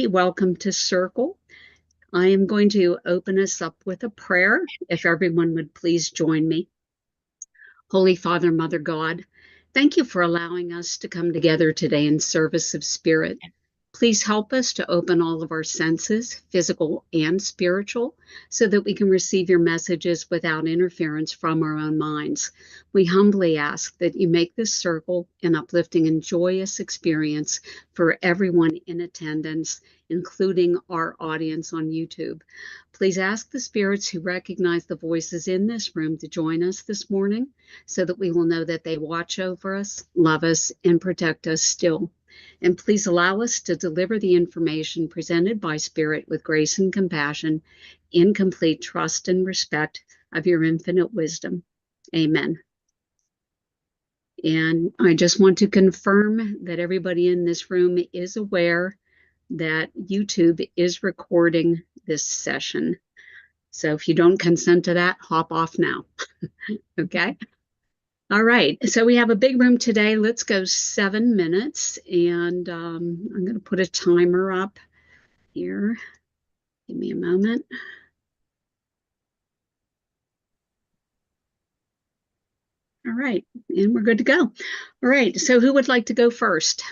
Welcome to Circle. I am going to open us up with a prayer, if everyone would please join me. Holy Father, Mother God, thank you for allowing us to come together today in service of spirit. Please help us to open all of our senses, physical and spiritual, so that we can receive your messages without interference from our own minds. We humbly ask that you make this circle an uplifting and joyous experience for everyone in attendance, including our audience on YouTube. Please ask the spirits who recognize the voices in this room to join us this morning so that we will know that they watch over us, love us, and protect us still. And please allow us to deliver the information presented by Spirit with grace and compassion, in complete trust and respect of your infinite wisdom. Amen. And I just want to confirm that everybody in this room is aware that YouTube is recording this session. So if you don't consent to that, hop off now. Okay? All right, so we have a big room today. Let's go 7 minutes, and I'm going to put a timer up here. Give me a moment. All right, and we're good to go. All right, so who would like to go first?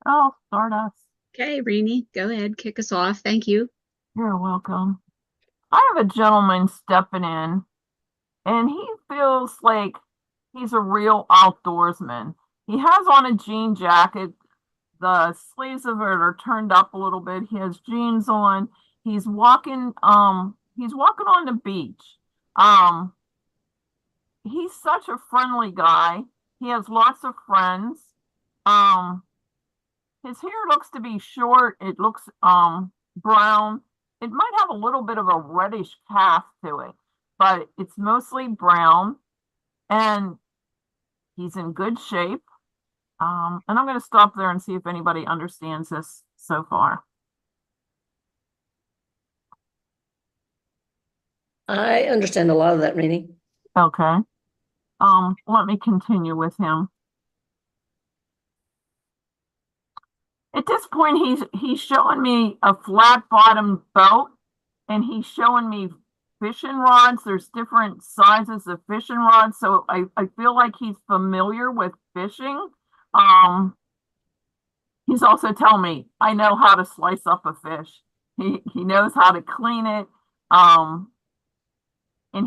Oh, start us. Okay, Rene, go ahead, kick us off. Thank you. You're welcome. I have a gentleman stepping in, and he feels like he's a real outdoorsman. He has on a jean jacket. The sleeves of it are turned up a little bit. He has jeans on. He's walking on the beach. He's such a friendly guy. He has lots of friends. His hair looks to be short. It looks brown. It might have a little bit of a reddish cast to it, but it's mostly brown, and he's in good shape. And I'm going to stop there and see if anybody understands this so far. I understand a lot of that, Rene. Okay. Let me continue with him. At this point, he's showing me a flat-bottomed boat, and he's showing me fishing rods. There's different sizes of fishing rods, so I feel like he's familiar with fishing. He's also telling me I know how to slice up a fish. He knows how to clean it. And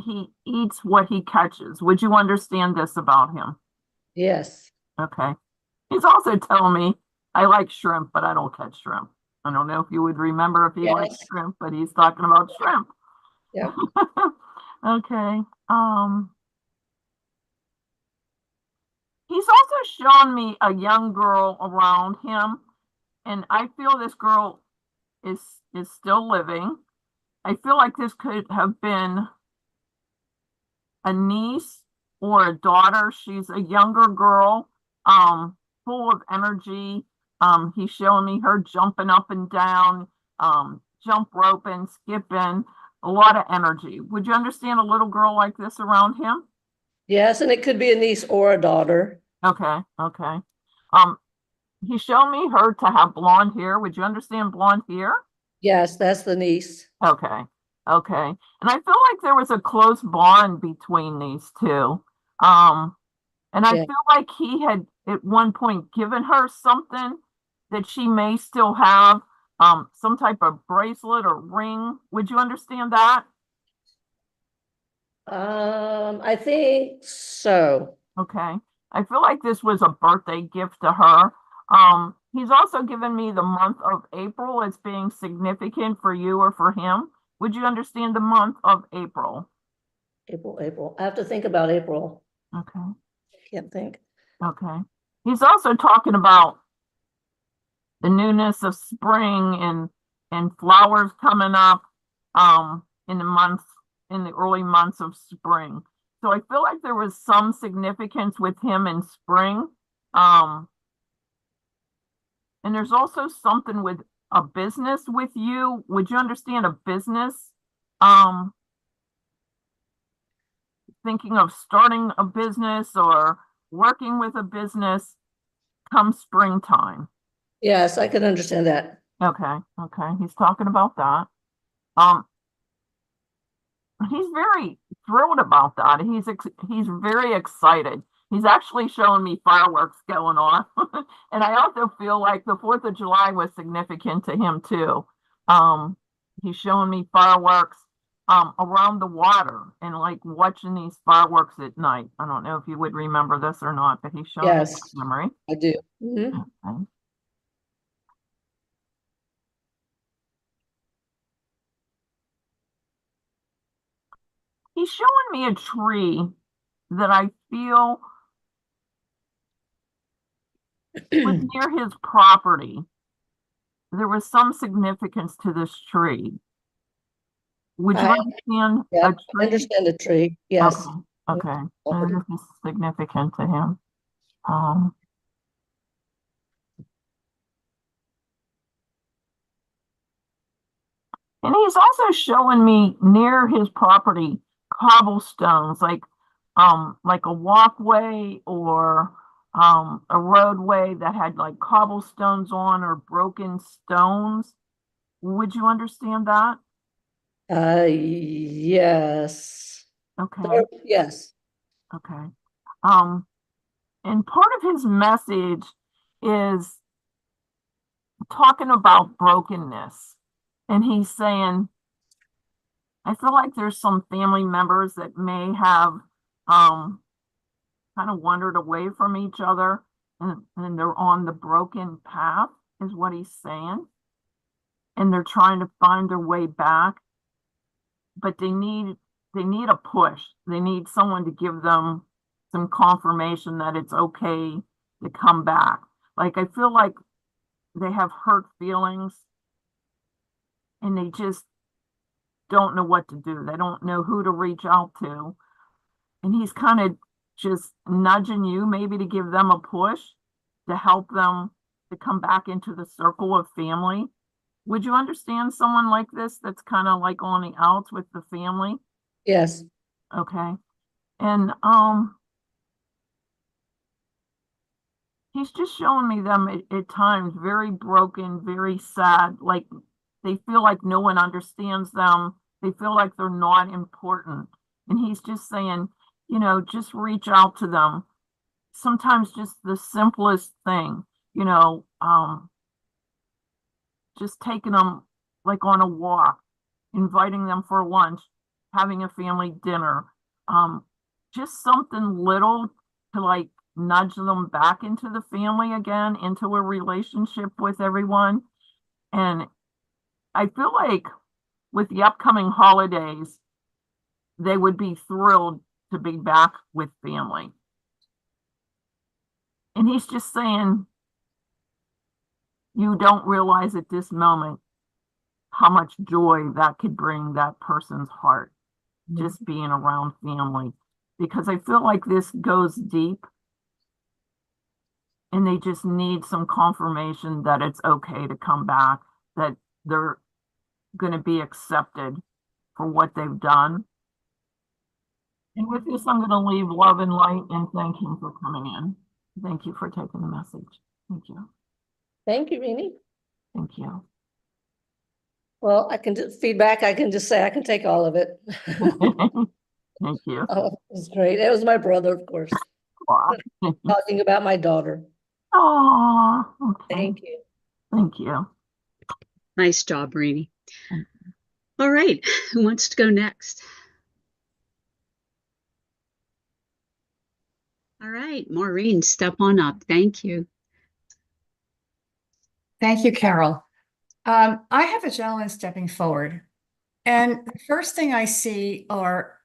he eats what he catches. Would you understand this about him? Yes. Okay. He's also telling me I like shrimp, but I don't catch shrimp. I don't know if you would remember if he likes shrimp, but he's talking about shrimp. Yeah. Okay. He's also shown me a young girl around him, and I feel this girl is still living. I feel like this could have been a niece or a daughter. She's a younger girl, full of energy. He's showing me her jumping up and down, jump roping, skipping, a lot of energy. Would you understand a little girl like this around him? Yes, and it could be a niece or a daughter. Okay. He's shown me her to have blonde hair. Would you understand blonde hair? Yes, that's the niece. Okay. And I feel like there was a close bond between these two. And I feel like he had at one point given her something that she may still have, some type of bracelet or ring. Would you understand that? I think so. Okay. I feel like this was a birthday gift to her. He's also given me the month of April as being significant for you or for him. Would you understand the month of April? April. I have to think about April. Okay. Can't think. Okay. He's also talking about the newness of spring and flowers coming up in the early months of spring. So I feel like there was some significance with him in spring. And there's also something with a business with you. Would you understand a business? Thinking of starting a business or working with a business come springtime. Yes, I can understand that. Okay, okay. He's talking about that. Um, he's very thrilled about that. He's very excited. He's actually showing me fireworks going on. And I also feel like the 4th of July was significant to him too. He's showing me fireworks around the water and like watching these fireworks at night. I don't know if you would remember this or not, but he's showing me Yes, this memory. I do. Mhm. Okay. He's showing me a tree that I feel was near his property. There was some significance to this tree. Would you I, understand yeah, a I tree? understand the tree. Yes. Okay, okay. And this is significant to him. Um, and he's also showing me near his property cobblestones, like a walkway or a roadway that had like cobblestones on or broken stones. Would you understand that? Yes. Okay, Yes. okay. Um, and part of his message is talking about brokenness. And he's saying, I feel like there's some family members that may have kind of wandered away from each other and they're on the broken path, is what he's saying. And they're trying to find their way back, but they need a push. They need someone to give them some confirmation that it's okay to come back. Like I feel like they have hurt feelings and they just don't know what to do. They don't know who to reach out to. And he's kind of just nudging you maybe to give them a push to help them to come back into the circle of family. Would you understand someone like this that's kind of like on the outs with the family? Yes. Okay. And he's just showing me them at times very broken, very sad, like they feel like no one understands them. They feel like they're not important. And he's just saying, just reach out to them. Sometimes just the simplest thing, just taking them like on a walk, inviting them for lunch, having a family dinner, just something little to like nudge them back into the family again, into a relationship with everyone. And I feel like with the upcoming holidays, they would be thrilled to be back with family. And he's just saying, you don't realize at this moment how much joy that could bring that person's heart, just being around family. Because I feel like this goes deep and they just need some confirmation that it's okay to come back, that they're going to be accepted for what they've done. And with this, I'm going to leave love and light and thank him for coming in. Thank you for taking the message. Thank you. Thank you, Rene. Thank you. Well, I can do feedback. I can just say I can take all of it. Thank you. Oh, it was great. It was my brother, of course, talking about my daughter. Oh, okay. Thank you. Thank you. Nice job, Rene. All right, who wants to go next? All right, Maureen, step on up. Thank you. Thank you, Carol. I have a gentleman stepping forward, and the first thing I see are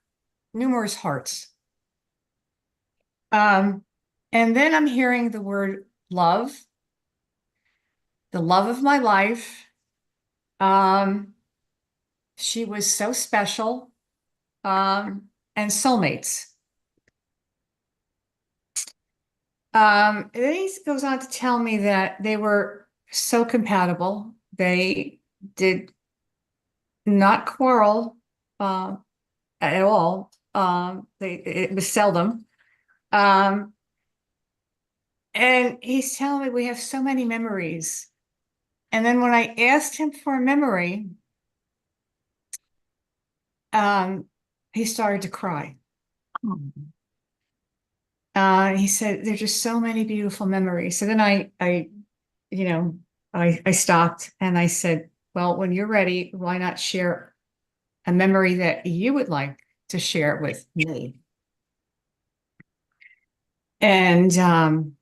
numerous hearts. And then I'm hearing the word love, the love of my life. She was so special, and soulmates. Then he goes on to tell me that they were so compatible. They did not quarrel at all. It was seldom. And he's telling me we have so many memories. And then when I asked him for a memory, he started to cry. He said, there's just so many beautiful memories. So then I stopped and I said, well, when you're ready, why not share a memory that you would like to share with me? And, oh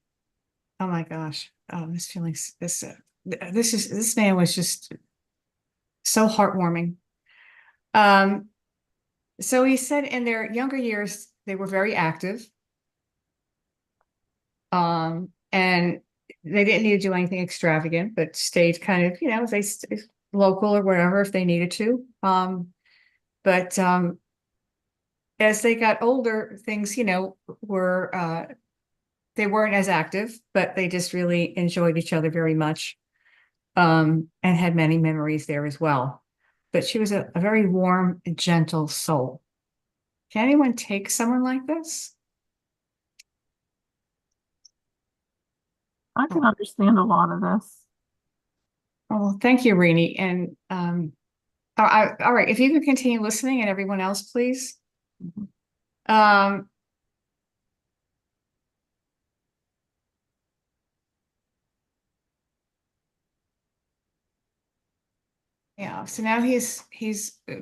my gosh, this man was just so heartwarming. So he said in their younger years, they were very active. And they didn't need to do anything extravagant, but stayed kind of, they stayed local or wherever if they needed to. But as they got older, things, were they weren't as active, but they just really enjoyed each other very much, and had many memories there as well. But she was a very warm, gentle soul. Can anyone take someone like this? I can understand a lot of this. Oh, thank you, Rene. And all right, if you could continue listening and everyone else, please. Yeah, so now he's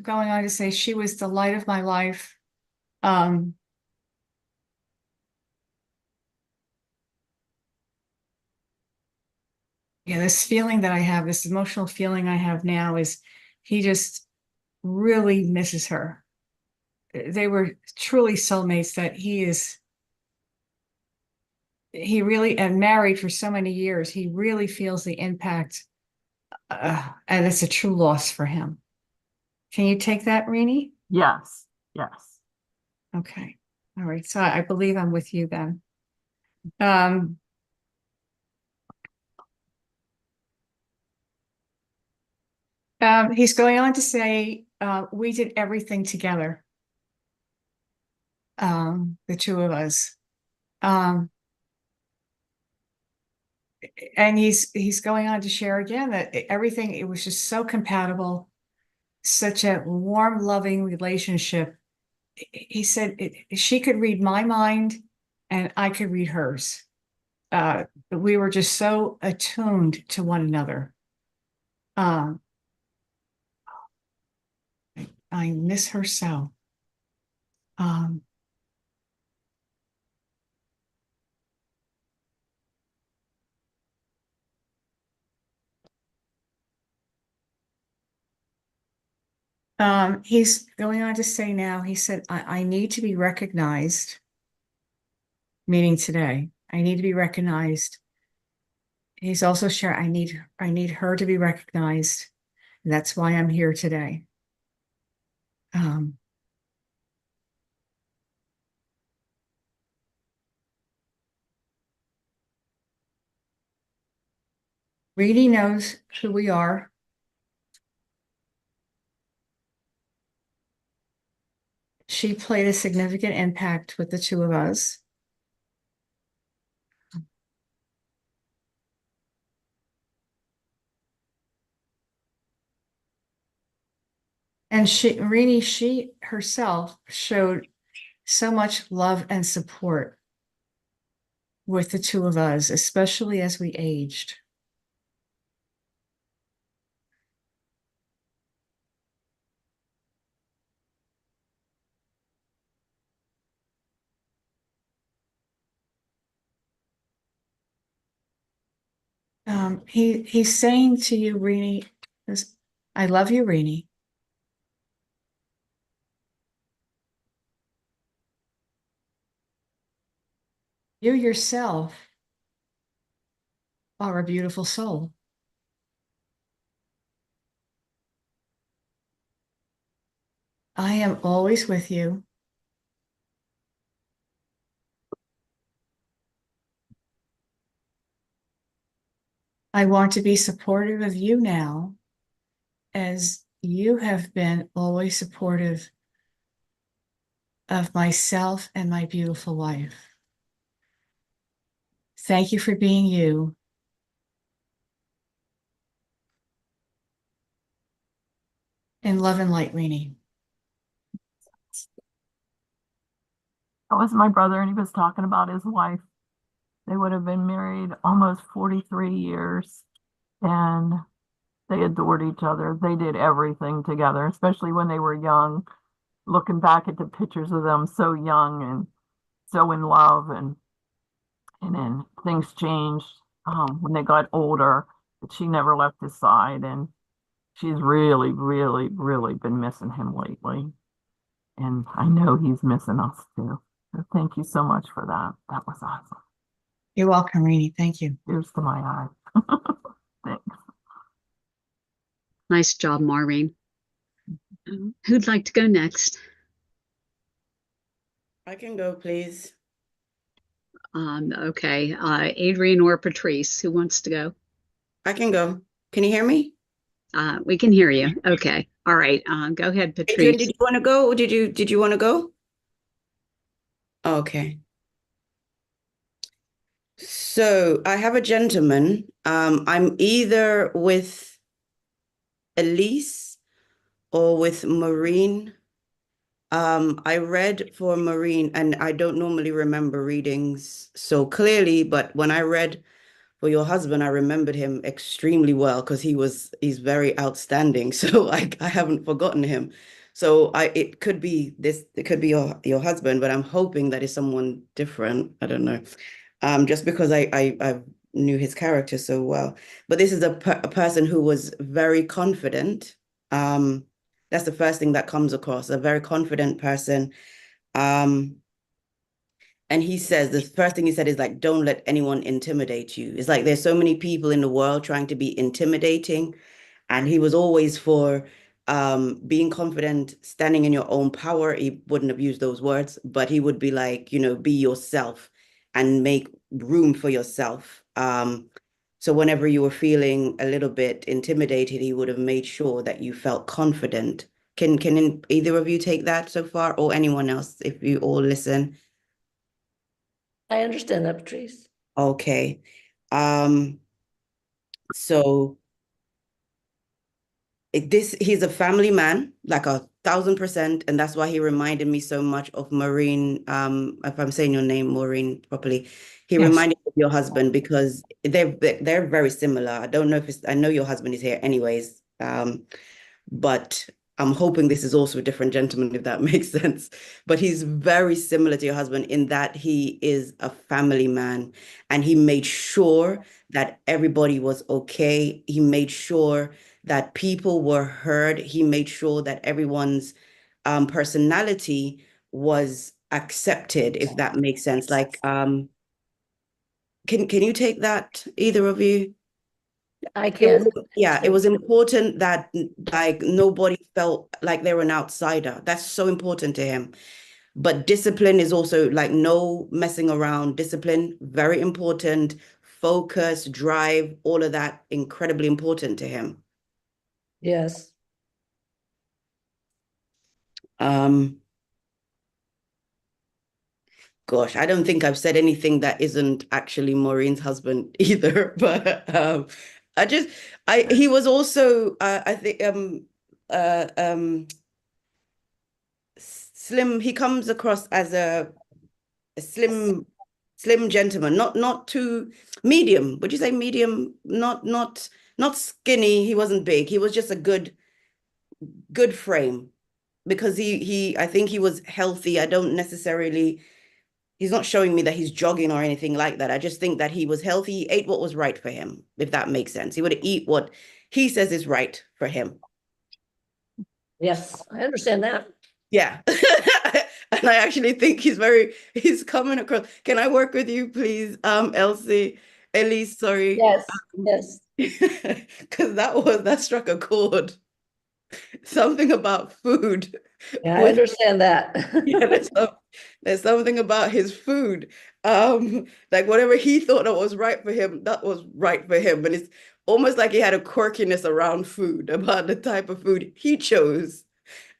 going on to say she was the light of my life. Yeah, this feeling that I have, this emotional feeling I have now is he just really misses her. They were truly soulmates that he really, and married for so many years, he really feels the impact, and it's a true loss for him. Can you take that, Rene? Yes, yes. Okay. All right. So I believe I'm with you then. He's going on to say, we did everything together. The two of us. And he's going on to share again that everything, it was just so compatible, such a warm, loving relationship. He said she could read my mind and I could read hers. We were just so attuned to one another. I miss her so. He's going on to say now, he said, I need to be recognized, meaning today. I need to be recognized. He's also sharing, I need her to be recognized. That's why I'm here today. Rene knows who we are. She played a significant impact with the two of us. And Rene, she herself showed so much love and support with the two of us, especially as we aged. He's saying to you, Rene, I love you, Rene. You yourself are a beautiful soul. I am always with you. I want to be supportive of you now, as you have been always supportive of myself and my beautiful wife. Thank you for being you. In love and light, Rene. That was my brother, and he was talking about his wife. They would have been married almost 43 years, and they adored each other. They did everything together, especially when they were young. Looking back at the pictures of them so young and so in love, and then things changed when they got older, but she never left his side, and she's really, really, really been missing him lately. And I know he's missing us too. So thank you so much for that. That was awesome. You're welcome, Rene. Thank you. Here's to my eye. Thanks. Nice job, Maureen. Who'd like to go next? I can go, please. Okay, Adrienne or Patrice, who wants to go? I can go. Can you hear me? We can hear you. Okay, all right. Go ahead, Patrice. Adrienne, did you want to go, or did you want to go? Okay. So I have a gentleman. I'm either with Elise or with Maureen. I read for Maureen, and I don't normally remember readings so clearly, but when I read for your husband, I remembered him extremely well because he's very outstanding. So I haven't forgotten him. So it could be your husband, but I'm hoping that it's someone different. I don't know. Just because I knew his character so well. But this is a person who was very confident. That's the first thing that comes across, a very confident person. And he says, the first thing he said is like, don't let anyone intimidate you. It's like there's so many people in the world trying to be intimidating. And he was always for being confident, standing in your own power. He wouldn't have used those words, but he would be like, be yourself and make room for yourself. So whenever you were feeling a little bit intimidated, he would have made sure that you felt confident. Can either of you take that so far, or anyone else, if you all listen? I understand that, Patrice. Okay. So he's a family man, like 1,000%, and that's why he reminded me so much of Maureen. If I'm saying your name, Maureen, properly, he Yes. reminded me of your husband because they're very similar. I don't know if I know your husband is here anyways, but I'm hoping this is also a different gentleman, if that makes sense. But he's very similar to your husband in that he is a family man, and he made sure that everybody was okay. He made sure that people were heard. He made sure that everyone's personality was accepted, if that makes sense. Like, can you take that, either of you? I can. It was important that like nobody felt like they were an outsider. That's so important to him. But discipline is also like no messing around. Discipline, very important. Focus, drive, all of that, incredibly important to him. Yes. Gosh, I don't think I've said anything that isn't actually Maureen's husband either, but he was also I think slim. He comes across as a slim gentleman, not too medium. Would you say medium? Not skinny. He wasn't big. He was just a good frame, because I think he was healthy. I don't necessarily. He's not showing me that he's jogging or anything like that. I just think that he was healthy. He ate what was right for him, if that makes sense. He would eat what he says is right for him. Yes, I understand that. Yeah. And I actually think he's coming across. Can I work with you, please? Elise, sorry. Yes, yes. Because that struck a chord. Something about food. Yeah, I understand that. Yeah, there's something about his food. Like whatever he thought that was right for him, that was right for him. But it's almost like he had a quirkiness around food, about the type of food he chose.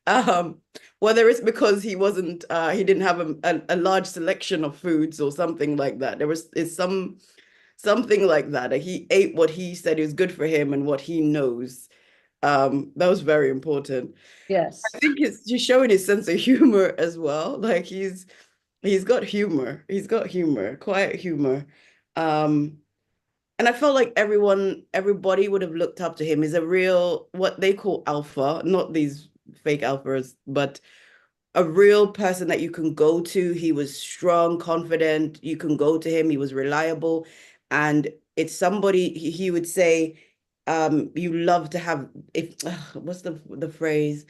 Whether it's because he didn't have a large selection of foods or something like that. It's something like that. He ate what he said is good for him and what he knows. That was very important. Yes. I think he's showing his sense of humor as well. Like he's got humor. He's got humor, quiet humor. And I felt like everybody would have looked up to him. He's a real, what they call alpha, not these fake alphas, but a real person that you can go to. He was strong, confident. You can go to him. He was reliable. And it's somebody he would say, you love to have, if what's the phrase?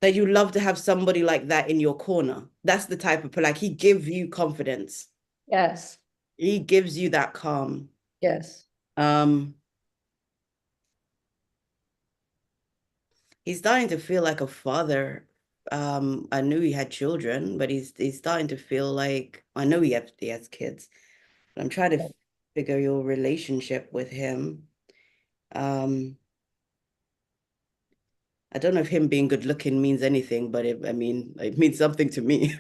That you love to have somebody like that in your corner. That's the type of, like, he gives you confidence. Yes. He gives you that calm. Yes. He's starting to feel like a father. I knew he had children, but he's starting to feel like, I know he has kids, but I'm trying to figure your relationship with him. I don't know if him being good looking means anything, but it means something to me.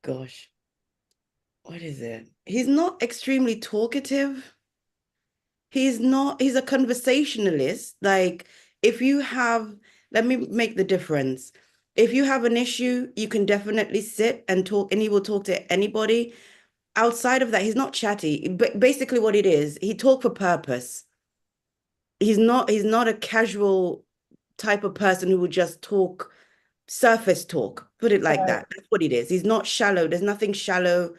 Gosh, what is it? He's not extremely talkative. He's a conversationalist. Like, if you have, let me make the difference. If you have an issue, you can definitely sit and talk, and he will talk to anybody. Outside of that, he's not chatty. But basically what it is, he talk for purpose. He's not a casual type of person who would just talk, surface talk, put it like that. That's what it is. He's not shallow. There's nothing shallow.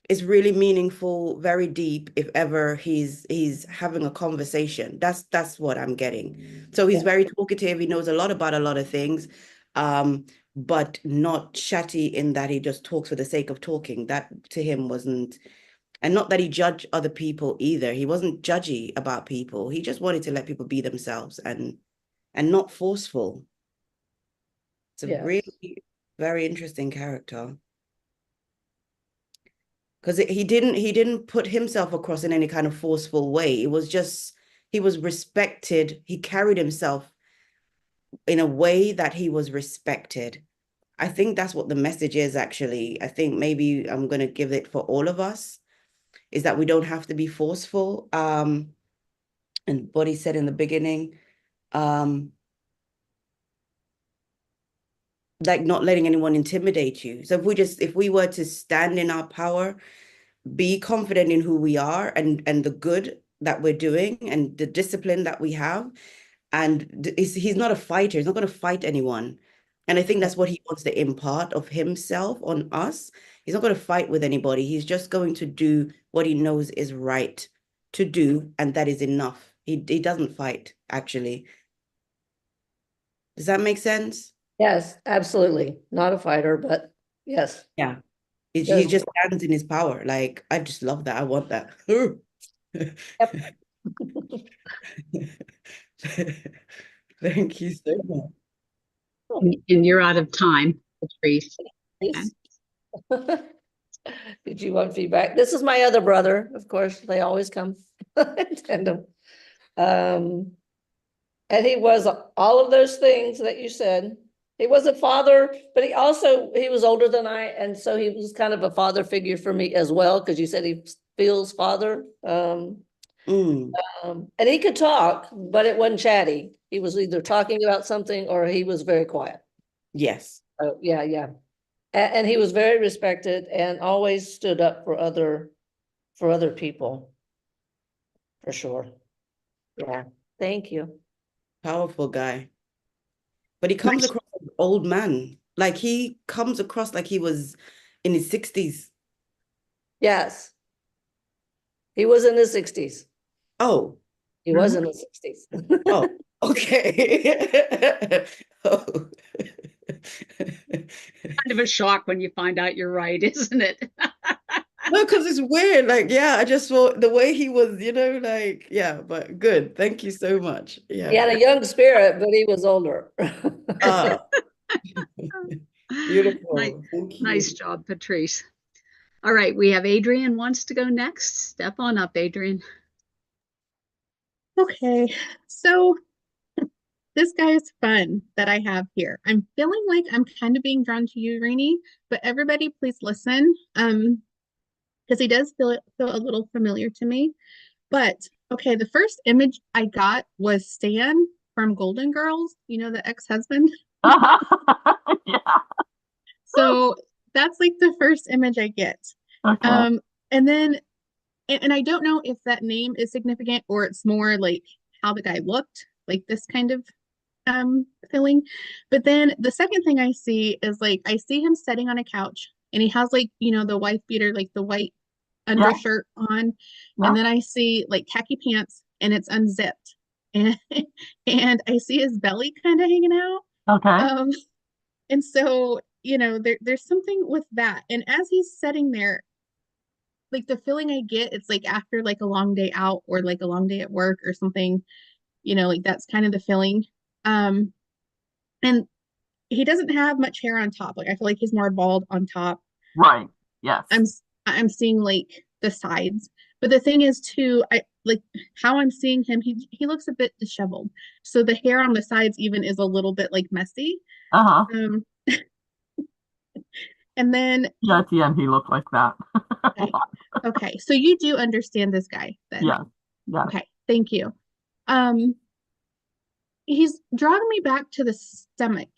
It's really meaningful, very deep, if ever he's having a conversation. That's what I'm getting. So he's very talkative. He knows a lot about a lot of things, but not chatty in that he just talks for the sake of talking. That to him wasn't, and not that he judged other people either. He wasn't judgy about people. He just wanted to let people be themselves and not forceful. It's a really very interesting character. Because he didn't put himself across in any kind of forceful way. It was just, he was respected. He carried himself in a way that he was respected. I think that's what the message is, actually. I think maybe I'm going to give it for all of us, is that we don't have to be forceful. And what he said in the beginning, like not letting anyone intimidate you. So if we were to stand in our power, be confident in who we are and the good that we're doing and the discipline that we have. And he's not a fighter. He's not going to fight anyone. And I think that's what he wants to impart of himself on us. He's not going to fight with anybody. He's just going to do what he knows is right to do. And that is enough. He doesn't fight, actually. Does that make sense? Yes, absolutely. Not a fighter, but yes. Yeah. He just stands in his power. Like, I just love that. I want that. Yep. Thank you so much. And you're out of time, Patrice. Did you want feedback? This is my other brother, of course. They always come in tandem. And he was all of those things that you said. He was a father, but he was older than I, and so he was kind of a father figure for me as well, because you said he feels father. And he could talk, but it wasn't chatty. He was either talking about something or he was very quiet. Yes. Oh, yeah. And he was very respected and always stood up for other people. For sure. Yeah. Thank you. Powerful guy. But he comes across as an old man. Like, he comes across like he was in his 60s. Yes. He was in his 60s. Oh. He was in his 60s. Oh, okay. Oh. Kind of a shock when you find out you're right, isn't it? No, because it's weird. Like, yeah, I just thought the way he was, like, yeah, but good. Thank you so much. Yeah. He had a young spirit, but he was older. Beautiful. Nice, nice job, Patrice. All right, we have Adrienne wants to go next. Step on up, Adrienne. Okay, so this guy is fun that I have here. I'm feeling like I'm kind of being drawn to you, Rene, but everybody please listen. because he does feel a little familiar to me. But okay, the first image I got was Stan from Golden Girls, you know, the ex-husband. Yeah. So that's like the first image I get. Okay. And then and I don't know if that name is significant or it's more like how the guy looked, like this kind of feeling. But then the second thing I see is like I see him sitting on a couch and he has like, you know, the wife beater, like the white undershirt on. Yeah. And then I see like khaki pants and it's unzipped. And and I see his belly kind of hanging out. Okay. And so, you know, there's something with that. And as he's sitting there, like the feeling I get, it's like after like a long day out or like a long day at work or something, you know, like that's kind of the feeling. And he doesn't have much hair on top. Like I feel like he's more bald on top. Right. Yes. I'm seeing like the sides. But the thing is too, I like how I'm seeing him, he looks a bit disheveled. So the hair on the sides even is a little bit like messy. Uh-huh. And then Yeah, at the end he looked like that. okay. Okay. So you do understand this guy then. Yes. Yes. Okay, thank you. He's drawing me back to the stomach.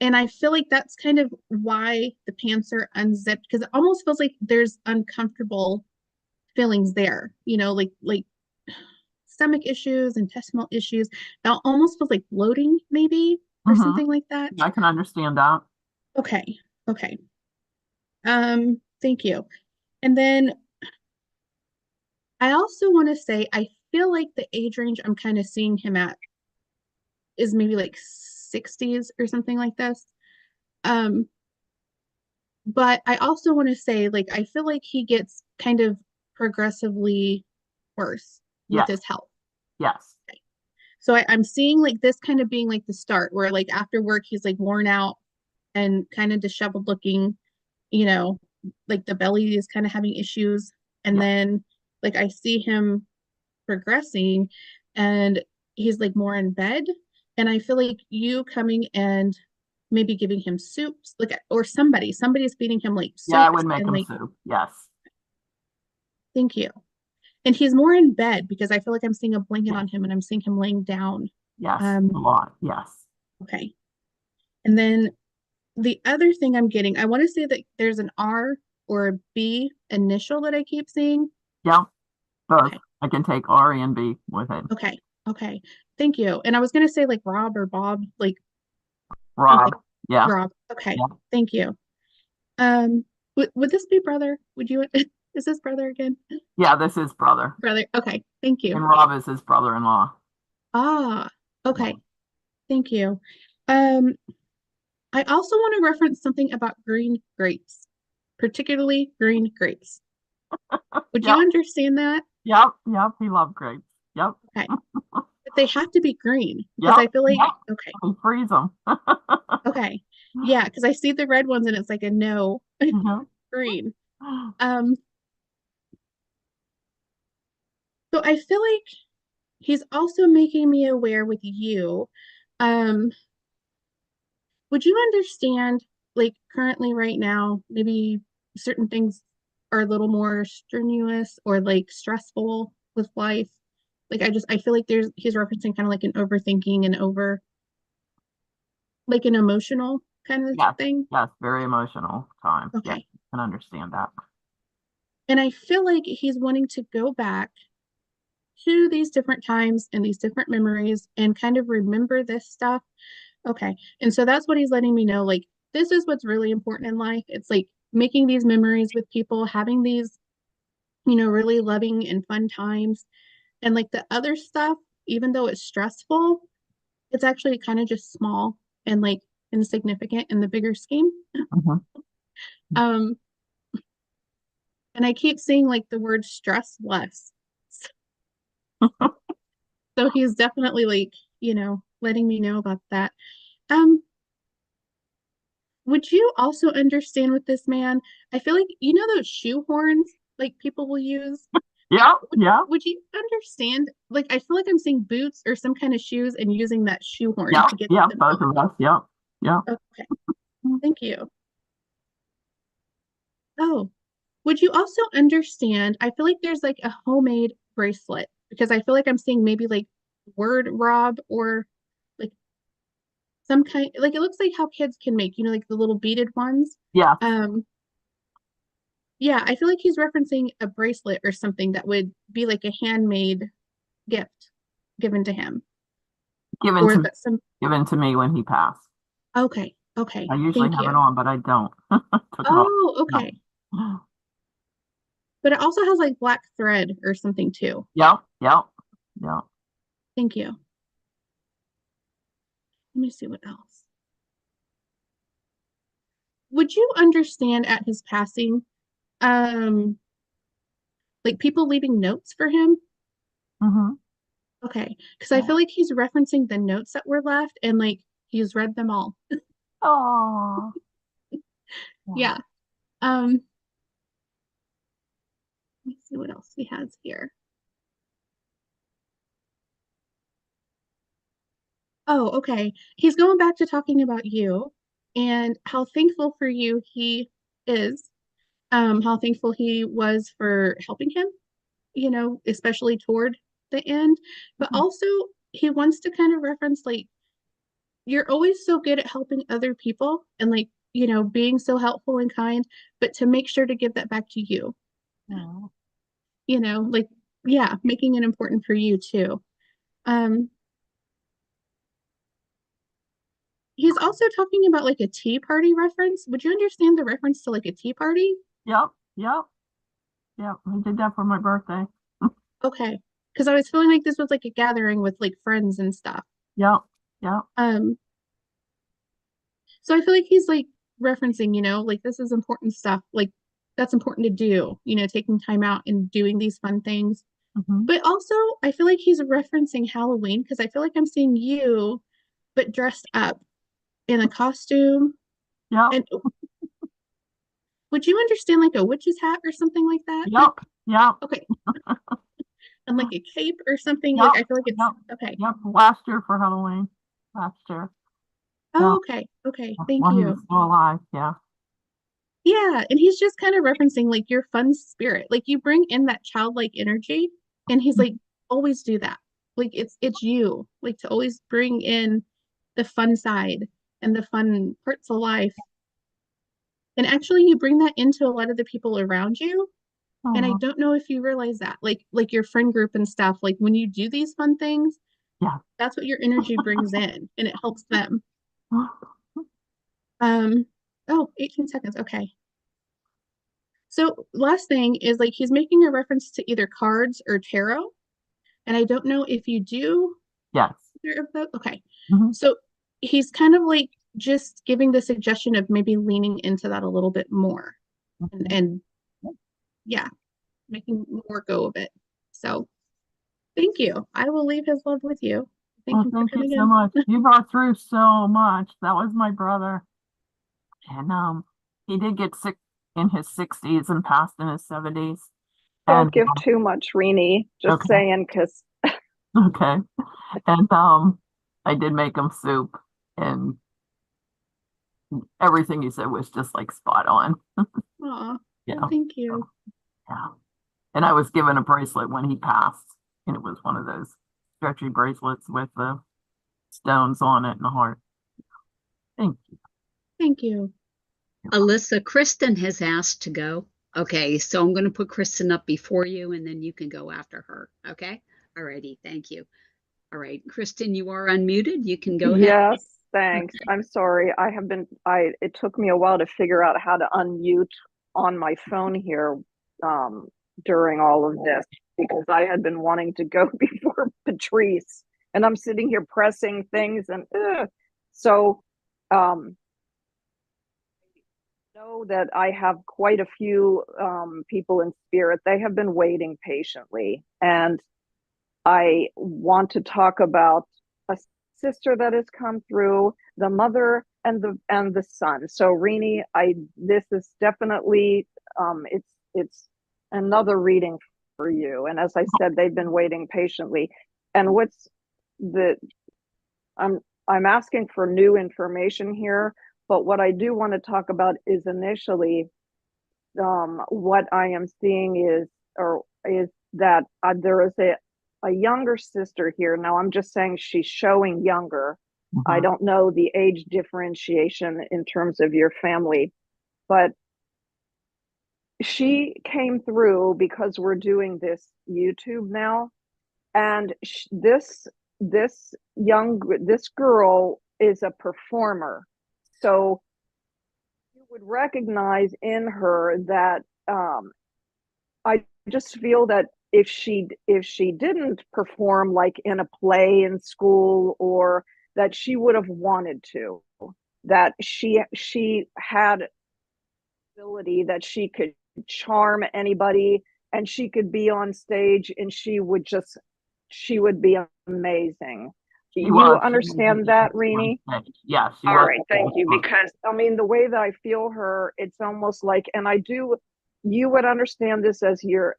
And I feel like that's kind of why the pants are unzipped, because it almost feels like there's uncomfortable feelings there, you know, like stomach issues, intestinal issues. That almost feels like bloating, maybe, or something like that. I can understand that. Okay, okay. Thank you. And then I also want to say I feel like the age range I'm kind of seeing him at is maybe like 60s or something like this. But I also want to say, like, I feel like he gets kind of progressively worse with his health. Yes. Okay. So I'm seeing like this kind of being like the start where like after work he's like worn out and kind of disheveled looking, you know, like the belly is kind of having issues. And then like I see him progressing and he's like more in bed. And I feel like you coming and maybe giving him soups, like, or somebody's feeding him like soups. Yeah, I would make him like, soup. Yes. Thank you. And he's more in bed because I feel like I'm seeing a blanket on him and I'm seeing him laying down. Yes. A lot. Yes. Okay. And then the other thing I'm getting, I want to say that there's an R or a B initial that I keep seeing. Yeah. Both. Okay. I can take R and B with it. Okay. Okay. Thank you. And I was going to say like Rob or Bob, like Rob. like Yeah. Rob. Okay. Yeah. Thank you. Would this be brother? Would you, is this brother again? Yeah, this is brother. Brother. Okay. Thank you. And Rob is his brother-in-law. Ah, okay. Yeah. Thank you. I also want to reference something about green grapes, particularly green grapes. Would you understand that? Yep. Yep. He loved grapes. Yep. Okay. But they have to be green because I feel like, okay. We freeze them. Okay. Yeah, because I see the red ones and it's like a no green. So I feel like he's also making me aware with you. Would you understand, like currently right now, maybe certain things are a little more strenuous or like stressful with life? Like I feel like he's referencing kind of like an overthinking and over like an emotional kind of thing. Yes, very emotional time. Okay. Yes, I can understand that. And I feel like he's wanting to go back to these different times and these different memories and kind of remember this stuff. Okay. And so that's what he's letting me know. Like, this is what's really important in life. It's like making these memories with people, having these, you know, really loving and fun times. And like the other stuff, even though it's stressful, it's actually kind of just small and like insignificant in the bigger scheme. And I keep seeing like the word stress less. So he's definitely like, you know, letting me know about that. Would you also understand with this man? I feel like, you know, those shoe horns like people will use? Yeah. Would you understand? Like, I feel like I'm seeing boots or some kind of shoes and using that shoehorn to get them both of us. Yeah. Okay. Thank you. Oh, Would you also understand? I feel like there's like a homemade bracelet because I feel like I'm seeing maybe like word rob or like some kind, like it looks like how kids can make, you know, like the little beaded ones. Yeah. Yeah, I feel like he's referencing a bracelet or something that would be like a handmade gift given to him. Given Or to that some, given to me when he passed. okay, okay, I usually thank have it you. on, but I don't. Took it off. Oh, okay. No. But it also has like black thread or something too. Yep, yep, yep. Thank you. Let me see what else. Would you understand at his passing, like people leaving notes for him? Mm-hmm. Okay, because I feel like he's referencing the notes that were left and like he's read them all. Oh. Yeah. Let me see what else he has here. Oh, okay. He's going back to talking about you and how thankful for you he is, how thankful he was for helping him, you know, especially toward the end. But also he wants to kind of reference like you're always so good at helping other people and like, you know, being so helpful and kind, but to make sure to give that back to you, Oh. you know, like, yeah, making it important for you too. Um, he's also talking about like a tea party reference. Would you understand the reference to like a tea party? Yep, yep, yep. We did that for my birthday. Okay. Because I was feeling like this was like a gathering with like friends and stuff. Yep, yep. So I feel like he's like referencing, you know, like this is important stuff. Like that's important to do, you know, taking time out and doing these fun things. Mm-hmm. But also, I feel like he's referencing Halloween because I feel like I'm seeing you, but dressed up in a costume. Yep, And would you understand like a witch's hat or something like that? yep, yep, Okay. And like a cape or something. yep, Like I feel like it's yep, okay. yep. Last year for Halloween. Last year. Oh, Yep. okay. Okay. Thank When he was you. still alive. Yeah. Yeah. And he's just kind of referencing like your fun spirit. Like you bring in that childlike energy. And he's like, always do that. Like it's you. Like to always bring in the fun side and the fun parts of life. And actually you bring that into a lot of the people around you. And I Oh, don't know if you realize that. Like your friend group and stuff, like when you do these fun things, yeah. that's what your energy brings in and it helps them. Oh, 18 seconds. Okay. So last thing is like he's making a reference to either cards or tarot. And I don't know if you do Yes. either of those. Okay. Mm-hmm. So he's kind of like just giving the suggestion of maybe leaning into that a little bit more and yeah, making more go of it. So thank you. I will leave his love with you. Thank Well, you for thank you coming so in. much. You brought through so much. That was my brother. And he did get sick in his 60s and passed in his 70s. Don't And give too much, Rene. Just okay, saying, because okay. And I did make him soup, and everything you said was just like spot on. Aw, Yeah. well, thank you. Yeah. And I was given a bracelet when he passed, and it was one of those stretchy bracelets with the stones on it and a heart. Thank you. Thank you. Alyssa, Kristin has asked to go. Okay, so I'm going to put Kristin up before you, and then you can go after her. Okay? All righty. Thank you. All right, Kristin, you are unmuted. You can go ahead. yes, thanks. I'm sorry. It took me a while to figure out how to unmute on my phone here during all of this because I had been wanting to go before Patrice, and I'm sitting here pressing things and so know that I have quite a few people in spirit. They have been waiting patiently, and I want to talk about a sister that has come through, the mother and the son. So Rene, this is definitely it's another reading for you. And as I said, they've been waiting patiently. And what's the I'm asking for new information here, but what I do want to talk about is initially what I am seeing is that there is a younger sister here. Now I'm just saying she's showing younger. I don't know the age differentiation in terms of your family, but she came through because we're doing this YouTube now, and this girl is a performer, so you would recognize in her that I just feel that if she didn't perform like in a play in school, or that she would have wanted to, that she had ability, that she could charm anybody, and she could be on stage and she would be amazing. You understand that, Rene? Yes. All right, thank you. Because I mean, the way that I feel her, it's almost like, and you would understand this as your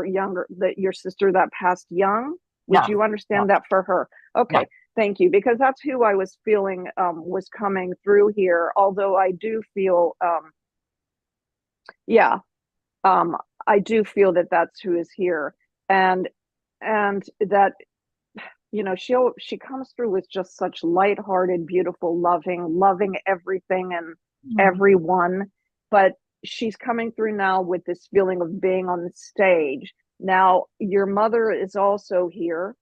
younger, that your sister that passed young. Would you understand that for her? Okay, thank you. Because that's who I was feeling was coming through here. Although I do feel, I do feel that that's who is here, and that, you know, she comes through with just such lighthearted, beautiful, loving everything and everyone, but she's coming through now with this feeling of being on the stage. Now, your mother is also here,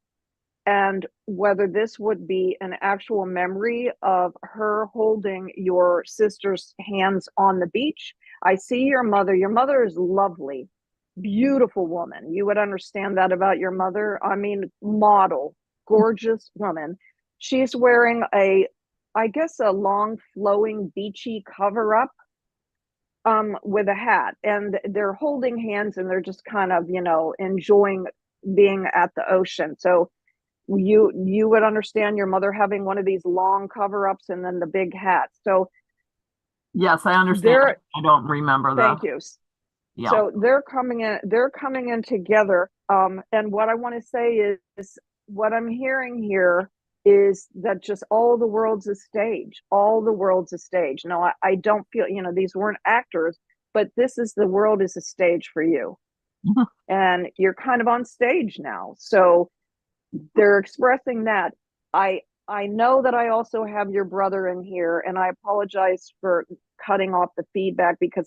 and whether this would be an actual memory of her holding your sister's hands on the beach. I see your mother. Your mother is lovely, beautiful woman. You would understand that about your mother. I mean, model, gorgeous woman. She's wearing I guess a long flowing beachy cover up with a hat, and they're holding hands and they're just kind of, you know, enjoying being at the ocean. So you would understand your mother having one of these long cover ups and then the big hat. So yes, I understand. I don't remember that. Thank you. Yeah. So they're coming in together. And what I want to say is what I'm hearing here is that just all the world's a stage. All the world's a stage. No, I don't feel, you know, these weren't actors, but the world is a stage for you. And you're kind of on stage now. So they're expressing that. I know that I also have your brother in here, and I apologize for cutting off the feedback because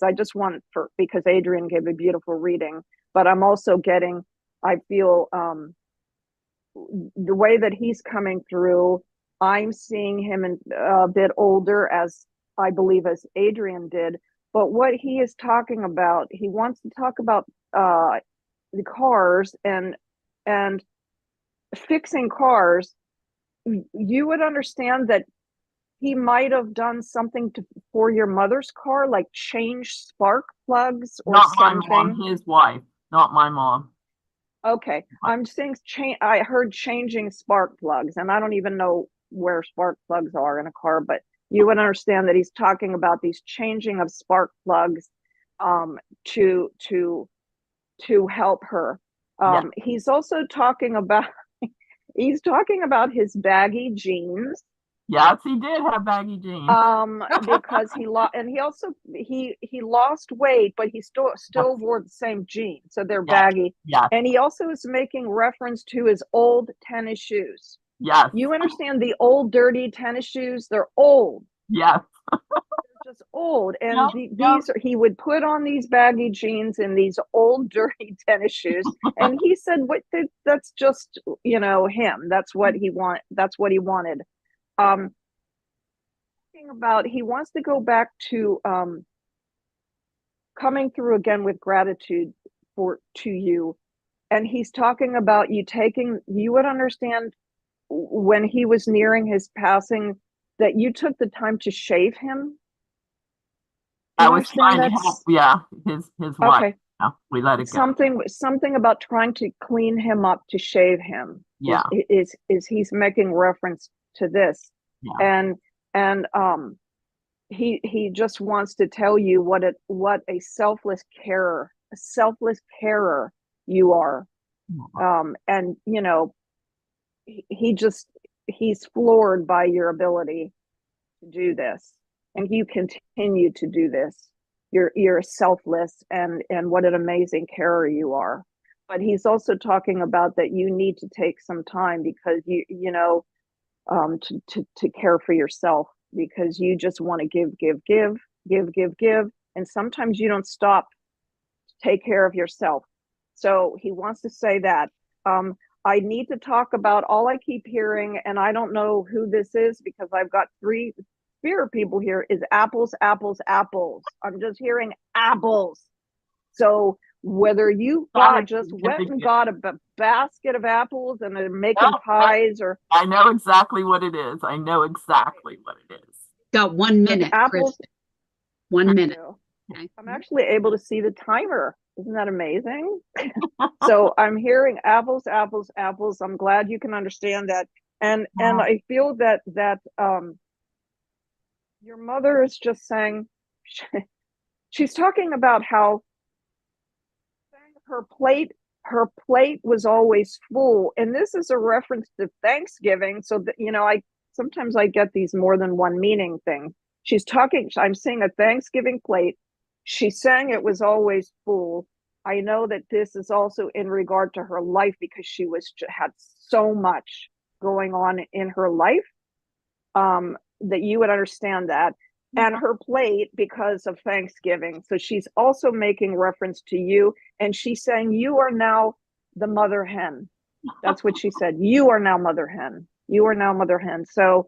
because Adrienne gave a beautiful reading, but I'm also getting, I feel the way that he's coming through, I'm seeing him a bit older, as I believe as Adrienne did, but what he is talking about, he wants to talk about the cars and fixing cars. You would understand that he might have done something for your mother's car, like change spark plugs or not something. My mom, his wife, not my mom. Okay, I'm saying I heard changing spark plugs, and I don't even know where spark plugs are in a car, but you would understand that he's talking about these changing of spark plugs to help her. He's also talking about he's talking about his baggy jeans. Yes, he did have baggy jeans. Because he lost weight, but he still wore the same jeans, so they're baggy. Yeah. And he also is making reference to his old tennis shoes. Yes. You understand the old dirty tennis shoes? They're old. Yes. They're just old. And he would put on these baggy jeans and these old dirty tennis shoes. And he said, that's just, you know, him. That's what he wanted. About he wants to go back to coming through again with gratitude to you, and he's talking about you would understand when he was nearing his passing that you took the time to shave him. I was trying to help, his wife. Okay. Yeah, we let it go. Something about trying to clean him up, to shave him. Yeah. Is he's making reference to this. Yeah. And he just wants to tell you what a selfless carer you are. And you know, he's floored by your ability to do this, and you continue to do this. you're selfless and what an amazing carer you are. But he's also talking about that you need to take some time because you know to care for yourself, because you just want to give, and sometimes you don't stop to take care of yourself. So he wants to say that I need to talk about, all I keep hearing, and I don't know who this is because I've got 3 spirit people here, is apples, apples, apples. I'm just hearing apples. So whether you just went and got a basket of apples and are making pies, or I know exactly what it is. I know exactly what it is. Got 1 minute, apples. Kristin. 1 minute. Okay. I'm actually able to see the timer. Isn't that amazing? So I'm hearing apples, apples, apples. I'm glad you can understand that. And I feel that your mother is just saying, she's talking about how her plate was always full. And this is a reference to Thanksgiving. So that, you know, sometimes I get these more than one meaning thing. I'm seeing a Thanksgiving plate. She's saying it was always full. I know that this is also in regard to her life, because she had so much going on in her life, that you would understand that. And her plate because of Thanksgiving. So she's also making reference to you, and she's saying you are now the mother hen. That's what she said. You are now mother hen. You are now mother hen. So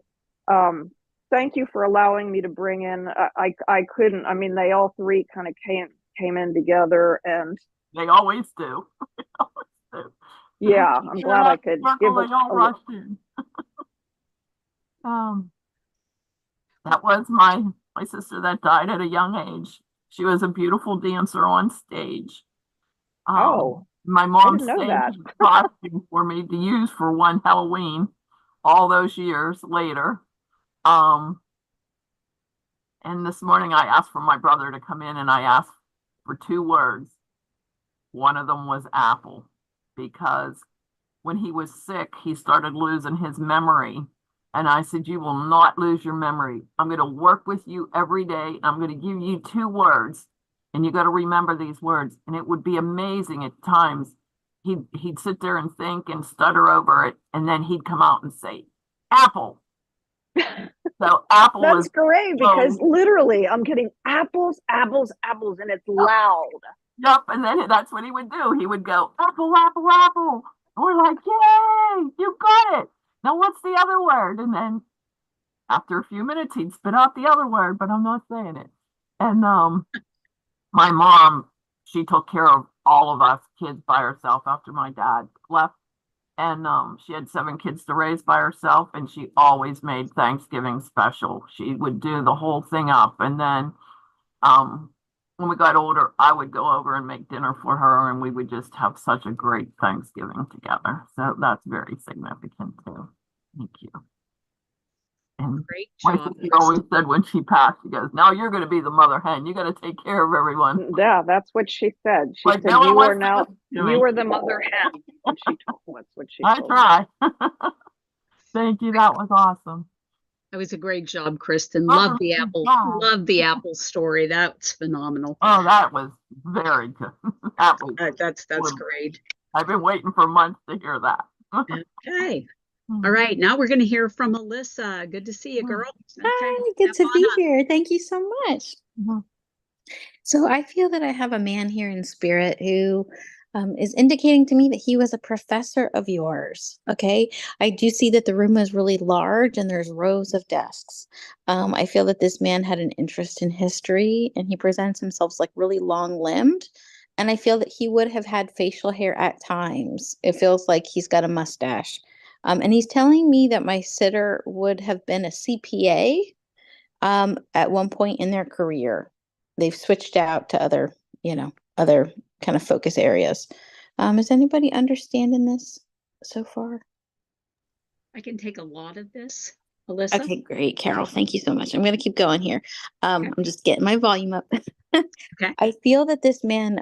thank you for allowing me to bring in. I couldn't. I mean, they all 3 kind of came in together, and they always do. Yeah, I'm glad I could give that was my sister that died at a young age. She was a beautiful dancer on stage. My mom staged a costume for me to use for one Halloween all those years later. And this morning I asked for my brother to come in, and I asked for 2 words. One of them was apple, because when he was sick, he started losing his memory. And I said, you will not lose your memory. I'm going to work with you every day. I'm going to give you 2 words, and you got to remember these words. And it would be amazing at times. He'd sit there and think and stutter over it, and then he'd come out and say, apple. So apple That's great, because literally I'm getting apples, apples, apples, and it's loud. Yep, and then that's what he would do. He would go, apple, apple, apple. And we're like, yay, you got it. Now what's the other word? And then after a few minutes, he'd spit out the other word, but I'm not saying it. And my mom, she took care of all of us kids by herself after my dad left. And she had 7 kids to raise by herself, and she always made Thanksgiving special. She would do the whole thing up. And then when we got older, I would go over and make dinner for her, and we would just have such a great Thanksgiving together. So that's very significant too. Thank you. And great my job. sister always said when she passed, she goes, now you're going to be the mother hen. You got to take care of everyone. Yeah, that's what she said. She said, no you are now, you are the mother hen. And that's what she told I try. Thank you. That was awesome. That was a great job, Kristin. Love the apple story. That's phenomenal. Oh, that was very good. That's great. I've been waiting for months to hear that. Okay. All right. Now we're going to hear from Alyssa. Good to see you, girl. Okay. Hi, good to be here. Thank you so much. So I feel that I have a man here in spirit who is indicating to me that he was a professor of yours. Okay. I do see that the room is really large and there's rows of desks. I feel that this man had an interest in history, and he presents himself like really long limbed. And I feel that he would have had facial hair at times. It feels like he's got a mustache. And he's telling me that my sitter would have been a CPA at one point in their career. They've switched out to other kind of focus areas. Is anybody understanding this so far? I can take a lot of this, Alyssa. Okay, great, Carol. Thank you so much. I'm going to keep going here. I'm just getting my volume up. Okay. I feel that this man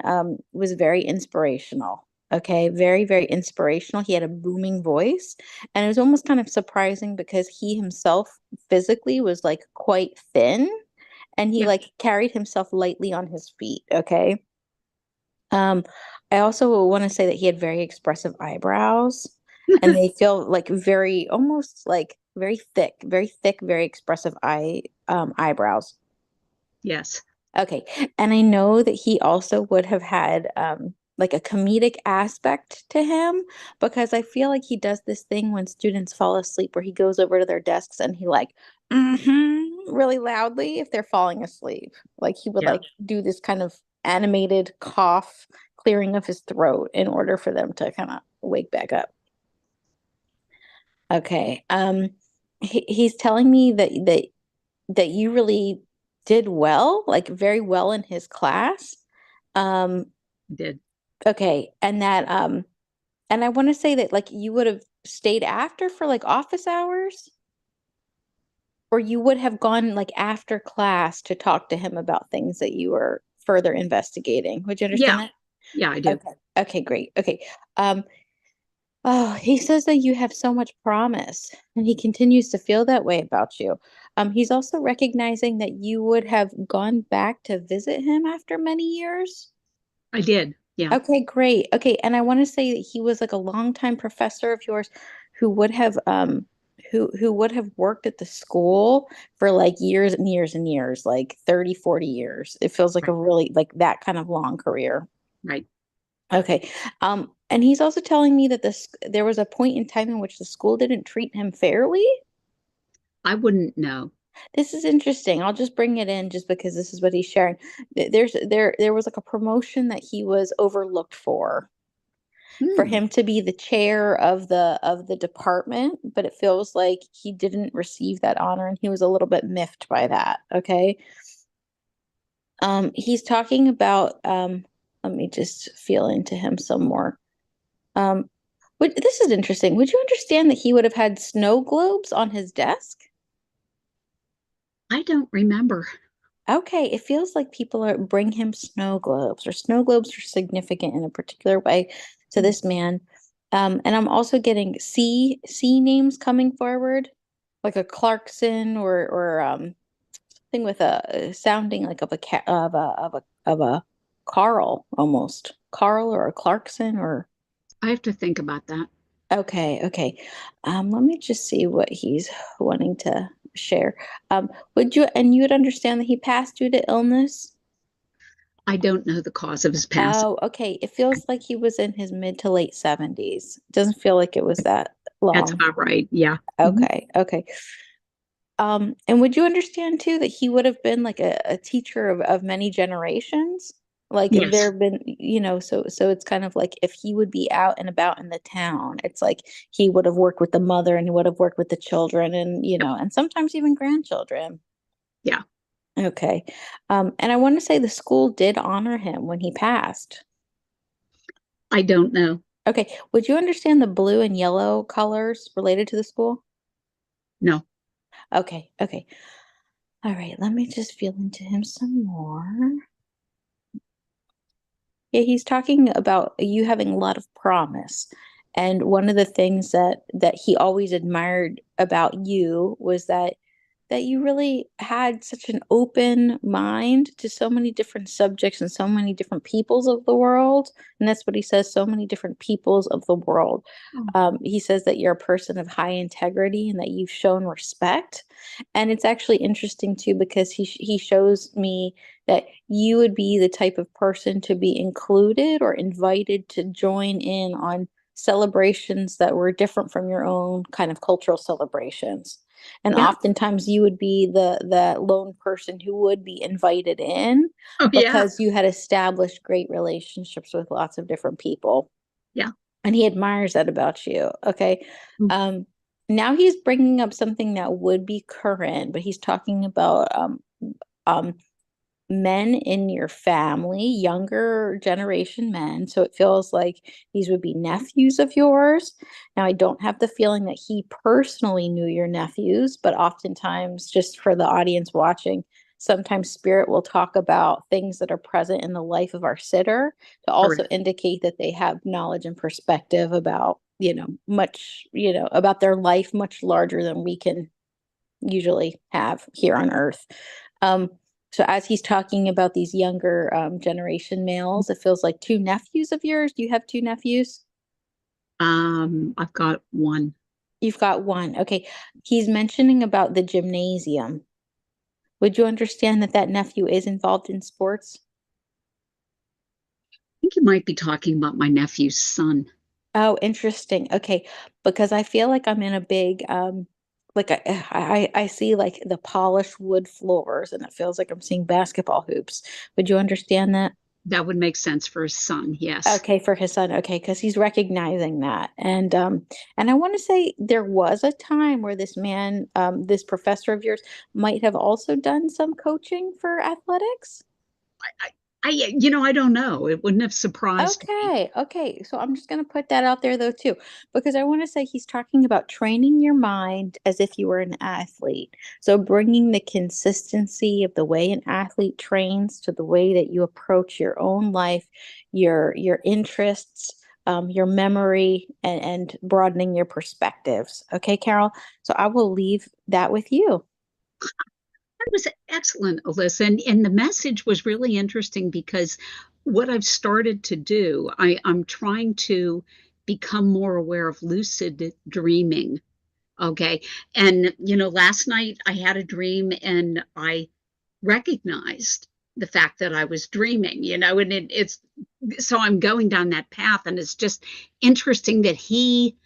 was very inspirational. Okay, very, very inspirational. He had a booming voice, and it was almost kind of surprising because he himself physically was like quite thin. and he Yeah. like carried himself lightly on his feet. Okay. I also want to say that he had very expressive eyebrows, and they feel like very, almost like very thick, very expressive eyebrows. Yes. Okay. And I know that he also would have had like a comedic aspect to him, because I feel like he does this thing when students fall asleep where he goes over to their desks and he like really loudly if they're falling asleep. Like he would Yeah. like do this kind of animated cough, clearing of his throat in order for them to kind of wake back up. Okay. He's telling me that you really did well, like very well in his class. Did. Okay. And that, and I want to say that like you would have stayed after for like office hours, or you would have gone like after class to talk to him about things that you were further investigating. Would you understand Yeah. that? Yeah, I do. Okay. Okay, great. Okay. Oh, he says that you have so much promise, and he continues to feel that way about you. He's also recognizing that you would have gone back to visit him after many years. I did. Yeah. Okay, great. Okay, and I want to say that he was like a longtime professor of yours who would have who would have worked at the school for like years and years and years, like 30, 40 years. It feels like a Right. really like that kind of long career. Right. Okay. And he's also telling me that there was a point in time in which the school didn't treat him fairly. I wouldn't know. This is interesting. I'll just bring it in just because this is what he's sharing. There was like a promotion that he was overlooked for Hmm. him to be the chair of the department, but it feels like he didn't receive that honor, and he was a little bit miffed by that. Okay. He's talking about let me just feel into him some more. This is interesting. Would you understand that he would have had snow globes on his desk? I don't remember. Okay, it feels like people bring him snow globes, or snow globes are significant in a particular way to this man. And I'm also getting C names coming forward, like a Clarkson or something with a sounding like of a Carl, almost Carl or a Clarkson or. I have to think about that. Okay. Let me just see what he's wanting to share. You would understand that he passed due to illness? I don't know the cause of his passing. Oh, okay. It feels like he was in his mid to late 70s. Doesn't feel like it was that That's long. about right. Yeah. Mhm. Okay. And would you understand too that he would have been like a teacher of many generations? Like if there Yes. have been, so it's kind of like if he would be out and about in the town, it's like he would have worked with the mother and he would have worked with the children and, Yep. and sometimes even grandchildren. Yeah. Okay. And I want to say the school did honor him when he passed. I don't know. Okay. Would you understand the blue and yellow colors related to the school? No. Okay. All right. Let me just feel into him some more. Yeah, he's talking about you having a lot of promise. And one of the things that he always admired about you was that you really had such an open mind to so many different subjects and so many different peoples of the world. And that's what he says, so many different peoples of the world. He says that you're a person of high integrity and that you've shown respect. And it's actually interesting too, because he shows me that you would be the type of person to be included or invited to join in on celebrations that were different from your own kind of cultural celebrations. And Yeah. oftentimes you would be the lone person who would be invited in Oh, yeah. because you had established great relationships with lots of different people. Yeah. And he admires that about you. Okay. Mm. Now he's bringing up something that would be current, but he's talking about men in your family, younger generation men. So it feels like these would be nephews of yours. Now, I don't have the feeling that he personally knew your nephews, but oftentimes, just for the audience watching, sometimes spirit will talk about things that are present in the life of our sitter to also Correct. indicate that they have knowledge and perspective about, much, about their life, much larger than we can usually have here on earth. So as he's talking about these younger generation males, it feels like two nephews of yours. Do you have two nephews? I've got one. You've got one. Okay. He's mentioning about the gymnasium. Would you understand that that nephew is involved in sports? I think you might be talking about my nephew's son. Oh, interesting. Okay. Because I feel like I'm in a big, like I see like the polished wood floors and it feels like I'm seeing basketball hoops. Would you understand that? That would make sense for his son, yes. Okay, for his son. Okay, because he's recognizing that. And I want to say there was a time where this man, this professor of yours might have also done some coaching for athletics. I don't know. It wouldn't have surprised me. Okay. So I'm just going to put that out there though too, because I want to say he's talking about training your mind as if you were an athlete. So bringing the consistency of the way an athlete trains to the way that you approach your own life, your interests, your memory, and broadening your perspectives. Okay, Carol. So I will leave that with you. That was excellent, Alyssa. And the message was really interesting because what I've started to do, I'm trying to become more aware of lucid dreaming. Okay. And, last night I had a dream and I recognized the fact that I was dreaming, and it's so I'm going down that path. And it's just interesting that he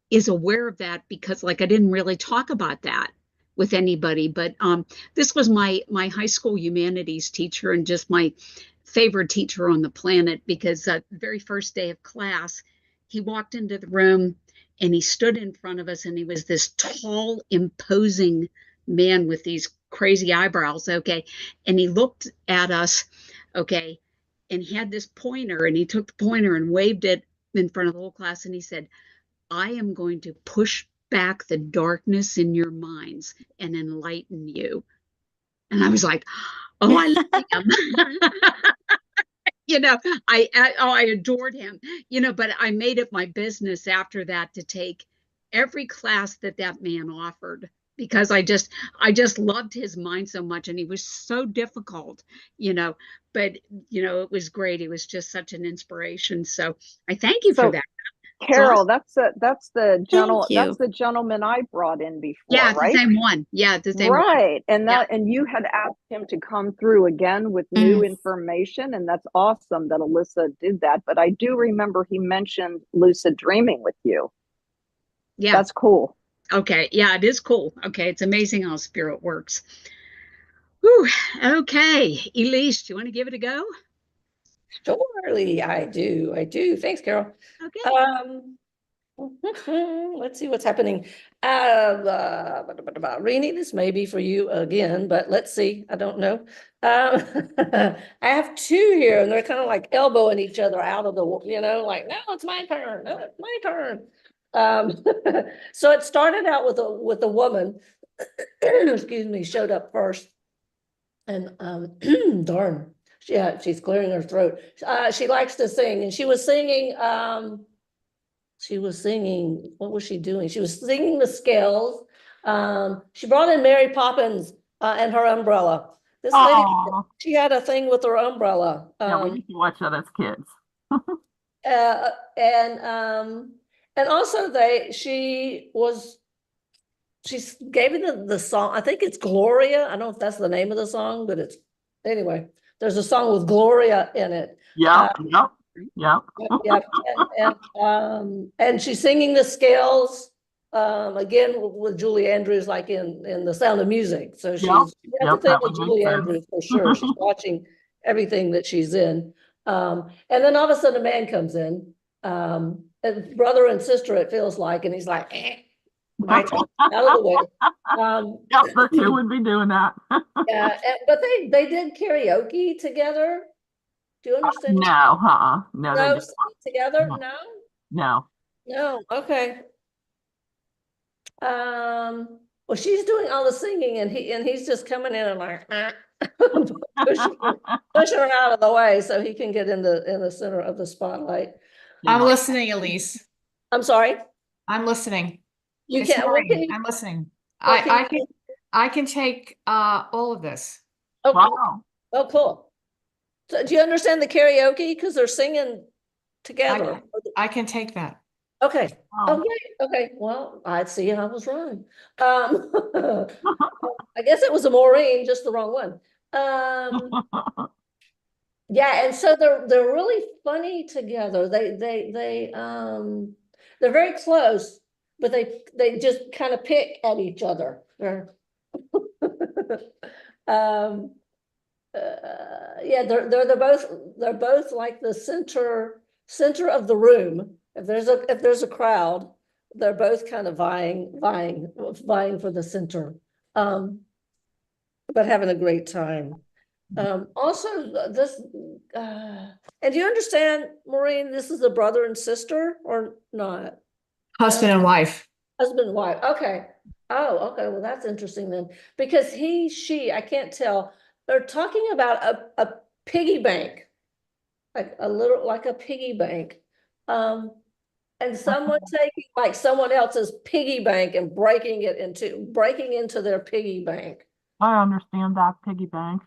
is aware of that because like I didn't really talk about that with anybody, but this was my high school humanities teacher and just my favorite teacher on the planet because the very first day of class he walked into the room and he stood in front of us and he was this tall imposing man with these crazy eyebrows, okay, and he looked at us, okay, and he had this pointer and he took the pointer and waved it in front of the whole class and he said, I am going to push back the darkness in your minds and enlighten you. And I was like, oh, I love him. I adored him, but I made it my business after that to take every class that man offered because I just loved his mind so much and he was so difficult, but it was great. He was just such an inspiration. So I thank you for that. Carol, that's the gentleman I brought in before, yeah, right? The same one. Yeah, the same one. Right. And you had asked him to come through again with new information, and that's awesome that Alyssa did that. But I do remember he mentioned lucid dreaming with you. Yeah. That's cool. Okay. Yeah, it is cool. Okay. It's amazing how spirit works. Whew. Okay. Elise, do you want to give it a go? Surely I do. Thanks, Carol. Okay. Let's see what's happening. Rene, this may be for you again, but let's see. I don't know. I have two here, and they're kind of like elbowing each other out of the, like, no, it's my turn. No, it's my turn. So it started out with a woman, excuse me, showed up first, and darn. Yeah, she's clearing her throat. She likes to sing, and she was singing, what was she doing? She was singing the scales. She brought in Mary Poppins and her umbrella. This lady, she had a thing with her umbrella. Yeah, we used to watch that as kids. And also she gave me the song. I think it's Gloria. I don't know if that's the name of the song, but anyway, there's a song with Gloria in it. Yeah. And she's singing the scales again with Julie Andrews, like in The Sound of Music. So she's at the thing with Julie Andrews for sure. She's watching everything that she's in. And then all of a sudden a man comes in, and brother and sister, it feels like, and he's like, my turn, out of the way. The two would be doing that. Yeah, but they did karaoke together. Do you understand? No, No, together? No. Okay. Well, she's doing all the singing, and he's just coming in and like pushing her out of the way so he can get in the center of the spotlight. I'm listening, Elise. I'm sorry. I'm listening. I'm listening. I can take all of this. Oh, Wow. oh, cool. So do you understand the karaoke? Because they're singing together. I can take that. Okay. Wow. Oh, great. Okay. Well, I'd see I was wrong. I guess it was a Maureen, just the wrong one. Yeah, and so they're really funny together. They're very close, but they just kind of pick at each other. Yeah, they're both like the center of the room. If there's a crowd, they're both kind of vying for the center. But having a great time. Also this and do you understand, Maureen, this is a brother and sister or not? Husband and wife. Husband and wife. Okay. Oh, okay. Well, that's interesting then, because she, I can't tell. They're talking about a piggy bank, like a piggy bank. And someone taking like someone else's piggy bank and breaking into their piggy bank. I understand that, piggy bank.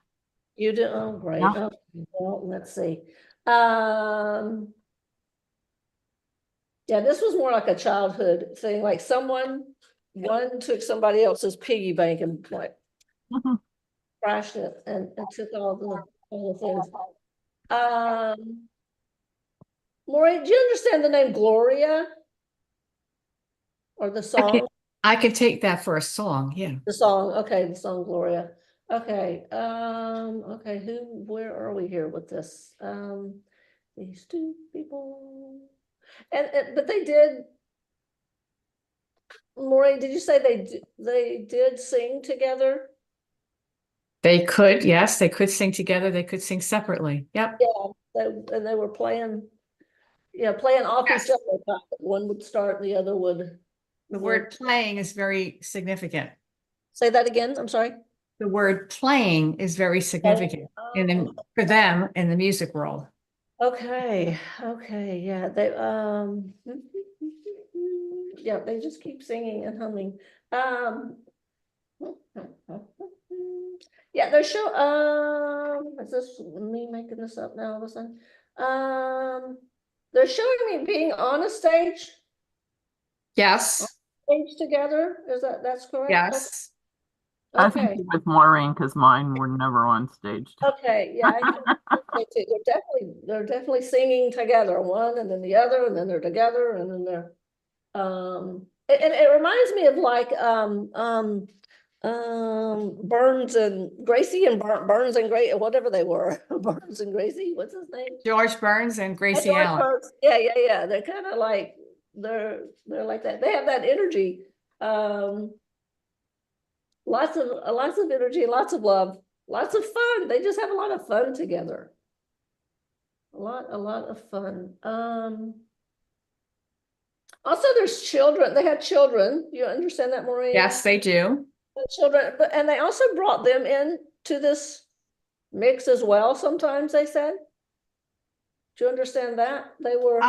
You do? Oh, great. Yeah. Okay, well, let's see. Yeah, this was more like a childhood thing, like one took somebody else's piggy bank and like crashed it and took all the things. Maureen, do you understand the name Gloria? Or the song? I can take that for a song, yeah. The song, okay, the song Gloria. Okay, okay, where are we here with this? These two people. But they did, Maureen, did you say they did sing together? They could, yes, they could sing together. They could sing separately. Yep. Yeah, and they were playing off each other. One would start, the other would. The word playing is very significant. Say that again, I'm sorry. The word playing is very significant for them in the music world. Okay, yeah, yeah, they just keep singing and humming. Yeah, they show, is this me making this up now all of a sudden? They're showing me being on a stage Yes, together, that's correct? yes. I Okay, think it was Maureen, because mine were never on stage. okay, yeah, I think they're definitely singing together, one and then the other, and then they're together, and then they're, and it reminds me of like, Burns and Gracie and Burns and Gracie, whatever they were, Burns and Gracie, what's his name? George Burns and Gracie George Allen. Burns. Yeah, they're kind of like, they're like that, they have that energy, lots of energy, lots of love, lots of fun. They just have a lot of fun together. A lot of fun. Also, there's children. They had children. You understand that, Maureen? Yes, they do. The children, and they also brought them in to this mix as well. Sometimes they said. Do you understand that? They were.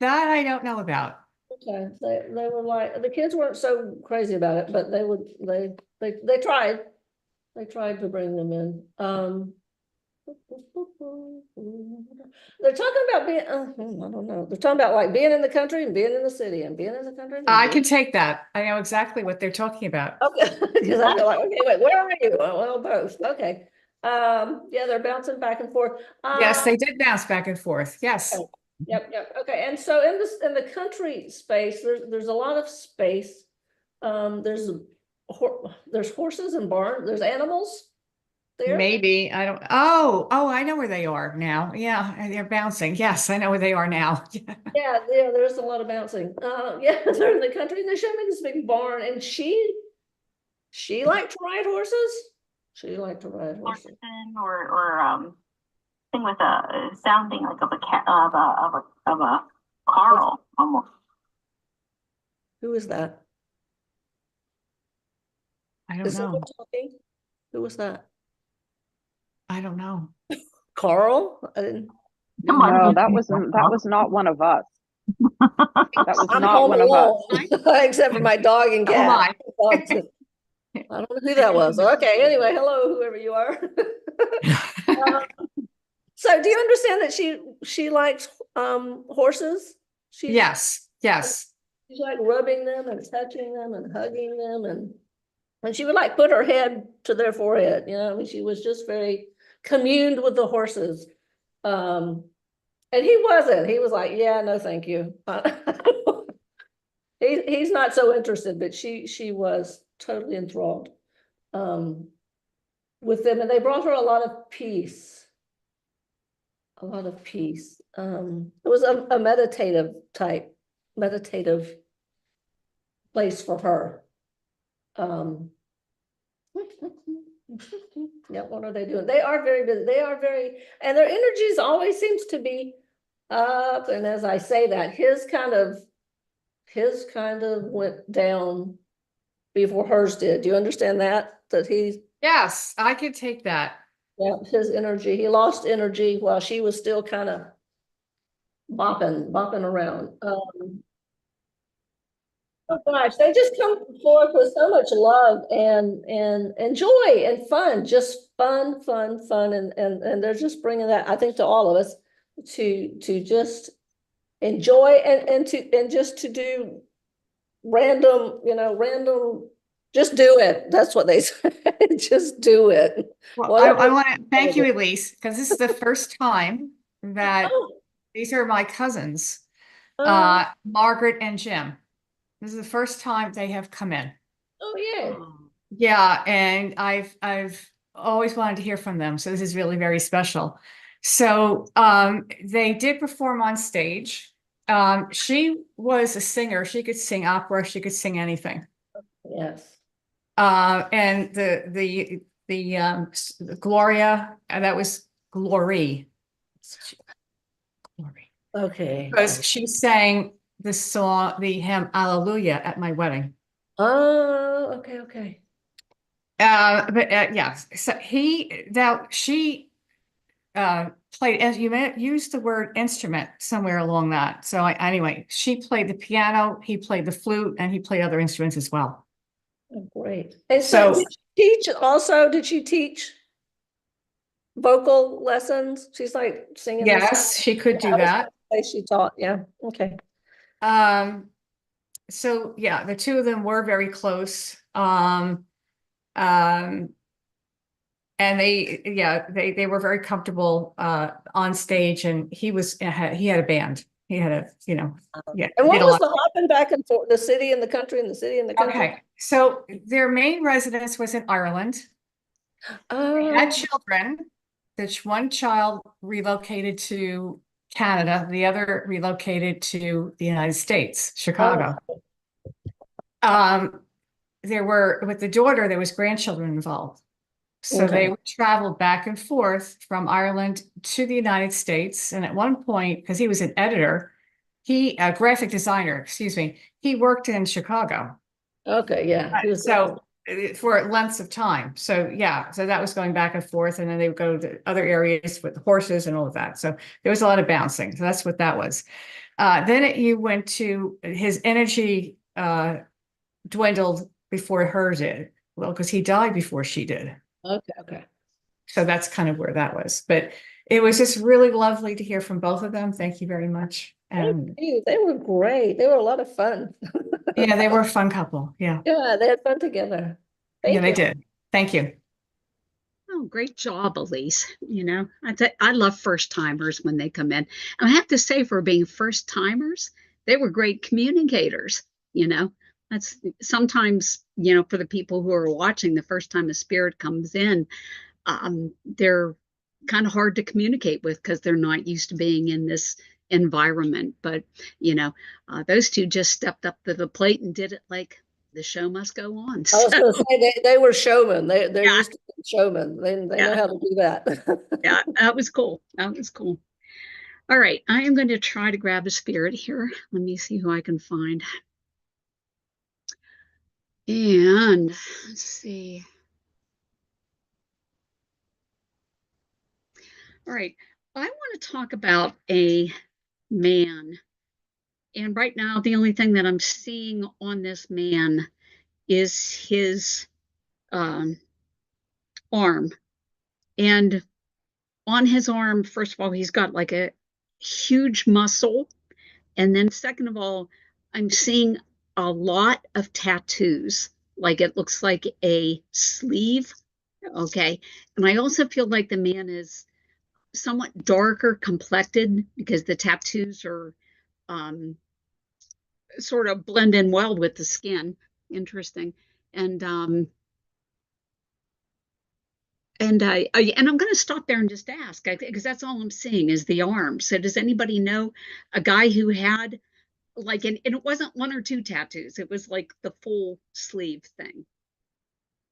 That I don't know about. Okay, they were like, the kids weren't so crazy about it, but they tried to bring them in. They're talking about being, I don't know, they're talking about like being in the country and being in the city and being in the country. I can take that. I know exactly what they're talking about. Okay, because I feel like, okay, wait, where are you? Well, both. Okay. Yeah, they're bouncing back and forth. Yes, they did bounce back and forth. Yes. Okay. Yep. Okay. And so in the country space, there's a lot of space. There's horses and barns. There's animals there. Maybe I don't. Oh, I know where they are now. Yeah, they're bouncing. Yes, I know where they are now. Yeah. There's a lot of bouncing. Yeah, they're in the country, and they showed me this big barn, and she liked to ride horses. She liked to ride horses. Or thing with a sounding like of a Carl almost. Who is that? I don't know. Talking? Who was that? I don't know. Carl? I didn't. No, that was not one of us. That was I'm not home one alone, of us. except for my dog and cat. Oh my. I don't know who that was. Okay, anyway, hello, whoever you are. So do you understand that she likes horses? Yes, yes. She's like rubbing them and touching them and hugging them, and she would like put her head to their forehead, you know. I mean, she was just very communed with the horses. And he wasn't. He was like, yeah, no, thank you. He's not so interested, but she was totally enthralled with them, and they brought her a lot of peace. A lot of peace. It was a meditative place for her. Yeah, what are they doing? They are very busy. They are very, and their energies always seems to be up. And as I say that, his kind of went down before hers did. Do you understand that? That he, Yes, I could take that. yeah, his energy, he lost energy while she was still kind of bopping around. Oh gosh, they just come forth with so much love and joy and fun, just fun, and they're just bringing that, I think, to all of us to just enjoy and just to do random, just do it. That's what they say. Just do it. Well, I want to thank you, Elise, because this is the first time that these are my cousins, Margaret and Jim. This is the first time they have come in. Oh yeah. Yeah, and I've always wanted to hear from them, so this is really very special. So they did perform on stage. She was a singer. She could sing opera. She could sing anything. Yes. And the Gloria, that was Glory. Glory. Okay. Because she sang the song, the hymn Hallelujah at my wedding. Oh, okay. But yes, so she played, as you may used the word instrument somewhere along that. So anyway, she played the piano, he played the flute, and he played other instruments as well. Oh, great. And so did she teach also? Did she teach vocal lessons? She's like singing. Yes, she could do that. She taught. Yeah. Okay. So yeah, the two of them were very close. And they were very comfortable on stage, and he had a band. He had a, yeah. And what was the hopping back and forth, the city and the country and the city and the country? Okay, so their main residence was in Ireland. They had children. That one child relocated to Canada, the other relocated to the United States, Chicago. With the daughter, there was grandchildren involved. So they would travel back and forth from Ireland to the United States. And at one point, because he was an editor, a graphic designer, excuse me, he worked in Chicago. Okay, yeah. So for lengths of time. So yeah, so that was going back and forth. And then they would go to other areas with the horses and all of that. So there was a lot of bouncing. So that's what that was. Then you went to his energy dwindled before hers did. Well, because he died before she did. Okay. So that's kind of where that was. But it was just really lovely to hear from both of them. Thank you very much. Thank you. They were great. They were a lot of fun. Yeah, they were a fun couple. Yeah. Yeah, they had fun together. Yeah, they did. Thank you. Oh, great job, Elise. I love first timers when they come in. And I have to say, for being first timers, they were great communicators. That's sometimes, for the people who are watching, the first time a spirit comes in, they're kind of hard to communicate with because they're not used to being in this environment. But, those two just stepped up to the plate and did it like the show must go on. I was going to say they were showmen. They're used to being showmen. They know how to do that. Yeah, that was cool. That was cool. All right, I am going to try to grab a spirit here. Let me see who I can find. And let's see. All right, I want to talk about a man. And right now, the only thing that I'm seeing on this man is his arm. And on his arm, first of all, he's got like a huge muscle. And then second of all, I'm seeing a lot of tattoos. Like it looks like a sleeve. Okay. And I also feel like the man is somewhat darker complected because the tattoos are sort of blend in well with the skin. Interesting. And I'm going to stop there and just ask, because that's all I'm seeing is the arm. So does anybody know a guy who had like, and it wasn't one or two tattoos, it was like the full sleeve thing.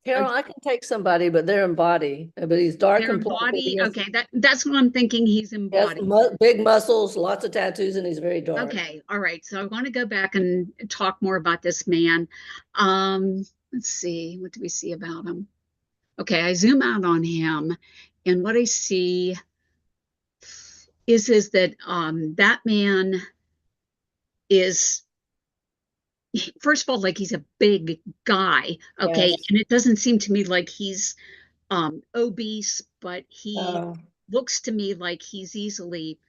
Carol, I can take somebody, but they're in body, but he's dark Their complected. body, He has- okay, that's what I'm thinking. He's he has embodied. big muscles, lots of tattoos, and he's very dark. Okay, all right. So I want to go back and talk more about this man. Let's see, what do we see about him? Okay, I zoom out on him, and what I see is that that man is, first of all, like he's a big guy, okay, Yes. and it doesn't seem to me like he's obese, but he looks to me like he's easily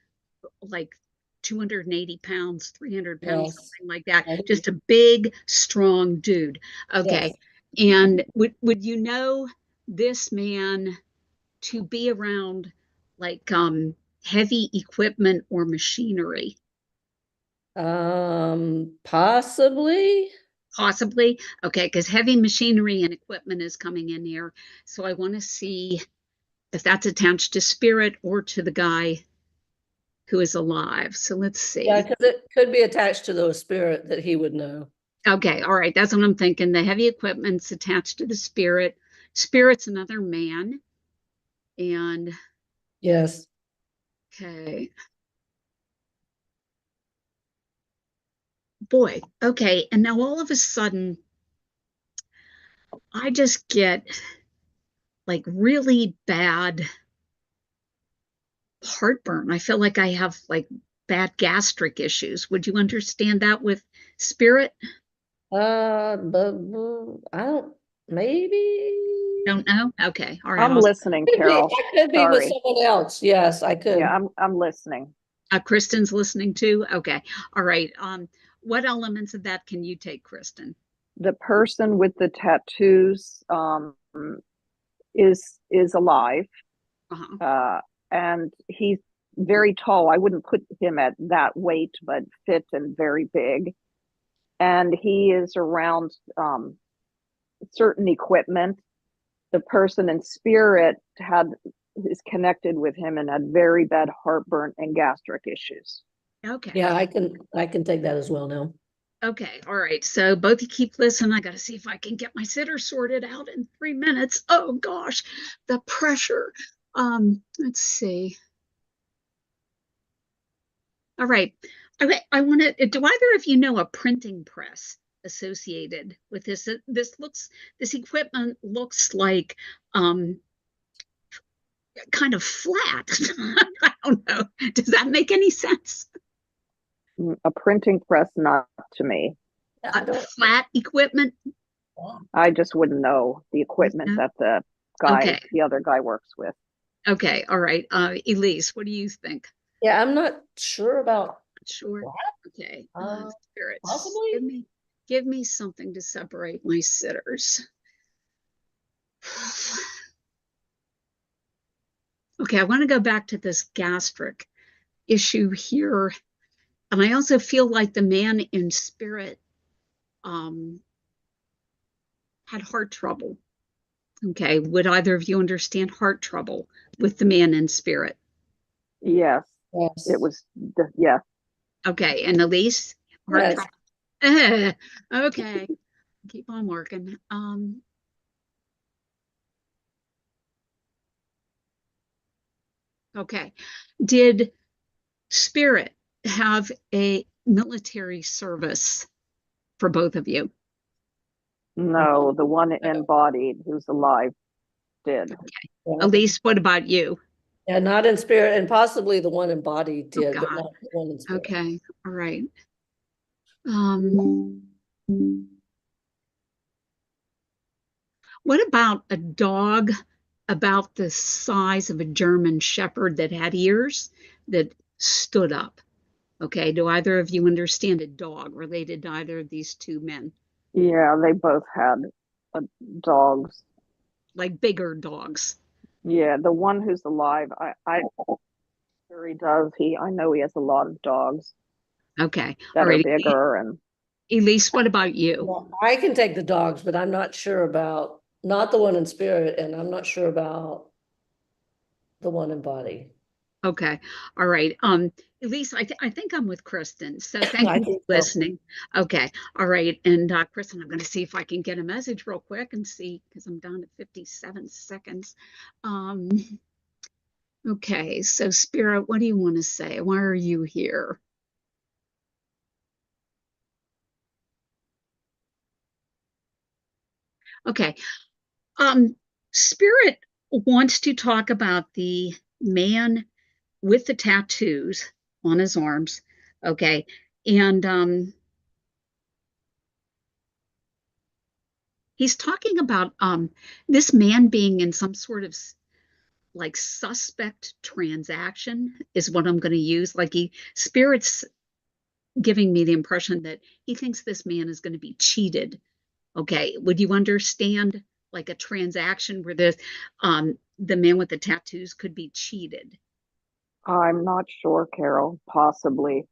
like 280 pounds, 300 pounds, Yes. something like that. Yeah. Just a big, strong dude. Okay. Yes. And would you know this man to be around like heavy equipment or machinery? Possibly. Possibly. Okay, because heavy machinery and equipment is coming in here. So I want to see if that's attached to spirit or to the guy who is alive. So let's see. Yeah, because it could be attached to the spirit that he would know. Okay, all right. That's what I'm thinking. The heavy equipment's attached to the spirit. Spirit's another man. And Yes. okay. Boy, okay. And now all of a sudden, I just get like really bad heartburn. I feel like I have like bad gastric issues. Would you understand that with spirit? But I don't, maybe. Don't know. Okay. All right. I'm listening, Carol. I could be with Sorry. someone else. Yes, I could. Yeah, I'm listening. Kristin's listening too. Okay. All right. What elements of that can you take, Kristin? The person with the tattoos is alive, and he's very tall. I wouldn't put him at that weight, but fit and very big. And he is around certain equipment. The person in spirit is connected with him and had very bad heartburn and gastric issues. Okay. Yeah, I can take that as well now. Okay. All right. So both you keep listening. I got to see if I can get my sitter sorted out in 3 minutes. Oh gosh, the pressure. Let's see. All right. I want to, do either of you know a printing press associated with this? This equipment looks like kind of flat. I don't know. Does that make any sense? A printing press, not to me. Flat equipment? I just wouldn't know the equipment that the other guy works with. Okay, all right. Elise, what do you think? Yeah, I'm not sure about. Sure. Okay. Spirits. Possibly. Give me something to separate my sitters. Okay, I want to go back to this gastric issue here. And I also feel like the man in spirit had heart trouble. Okay, would either of you understand heart trouble with the man in spirit? Yes. Yes. It was, yeah. Okay, and Elise? Heart trouble. Okay, keep on working. Okay, did spirit have a military service for both of you? No, the one embodied who's alive did. Okay. Elise, what about you? Yeah, not in spirit, and possibly the one in body did, but God. not the one in spirit. Okay, all right. What about a dog about the size of a German Shepherd that had ears that stood up? Okay, do either of you understand a dog related to either of these two men? Yeah, they both had dogs. Like bigger dogs. Yeah, the one who's alive, I sure he does. I know he has a lot of dogs Okay, all that are right. bigger and Elise, what about you? Well, I can take the dogs, but I'm not sure about, not the one in spirit, and I'm not sure about the one in body. Okay, all right. Elise, I think I'm with Kristin. So thank I you for think so. listening. Okay, all right. And Kristin, I'm going to see if I can get a message real quick and see because I'm down to 57 seconds. Okay, so Spirit, what do you want to say? Why are you here? Okay. Spirit wants to talk about the man with the tattoos on his arms. Okay. And he's talking about this man being in some sort of like suspect transaction is what I'm going to use. Like Spirit's giving me the impression that he thinks this man is going to be cheated. Okay, would you understand like a transaction where the man with the tattoos could be cheated? I'm not sure, Carol, possibly.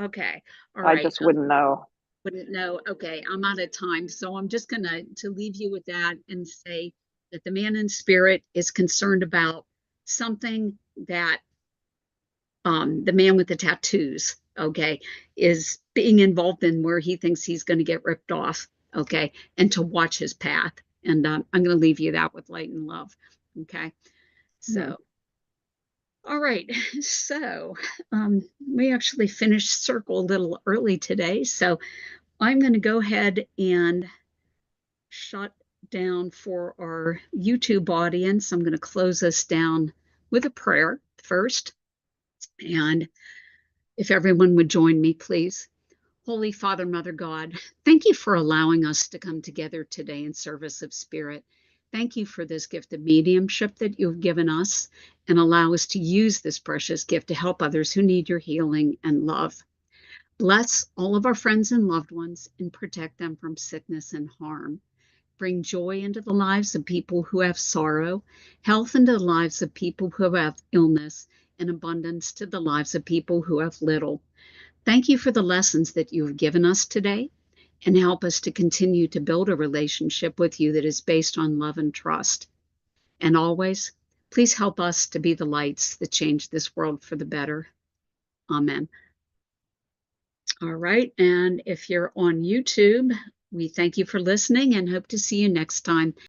Okay, all I right. just wouldn't know. Wouldn't know. Okay, I'm out of time, so I'm just gonna to leave you with that and say that the man in spirit is concerned about something that the man with the tattoos, okay, is being involved in where he thinks he's going to get ripped off, okay, and to watch his path. And I'm going to leave you that with light and love, okay. So, all right, so we actually finished circle a little early today, so I'm going to go ahead and shut down for our YouTube audience. I'm going to close us down with a prayer first, and if everyone would join me, please. Holy Father, Mother God, thank you for allowing us to come together today in service of spirit. Thank you for this gift of mediumship that you've given us and allow us to use this precious gift to help others who need your healing and love. Bless all of our friends and loved ones and protect them from sickness and harm. Bring joy into the lives of people who have sorrow, health into the lives of people who have illness, and abundance to the lives of people who have little. Thank you for the lessons that you have given us today and help us to continue to build a relationship with you that is based on love and trust. And always, please help us to be the lights that change this world for the better. Amen. All right. And if you're on YouTube, we thank you for listening and hope to see you next time.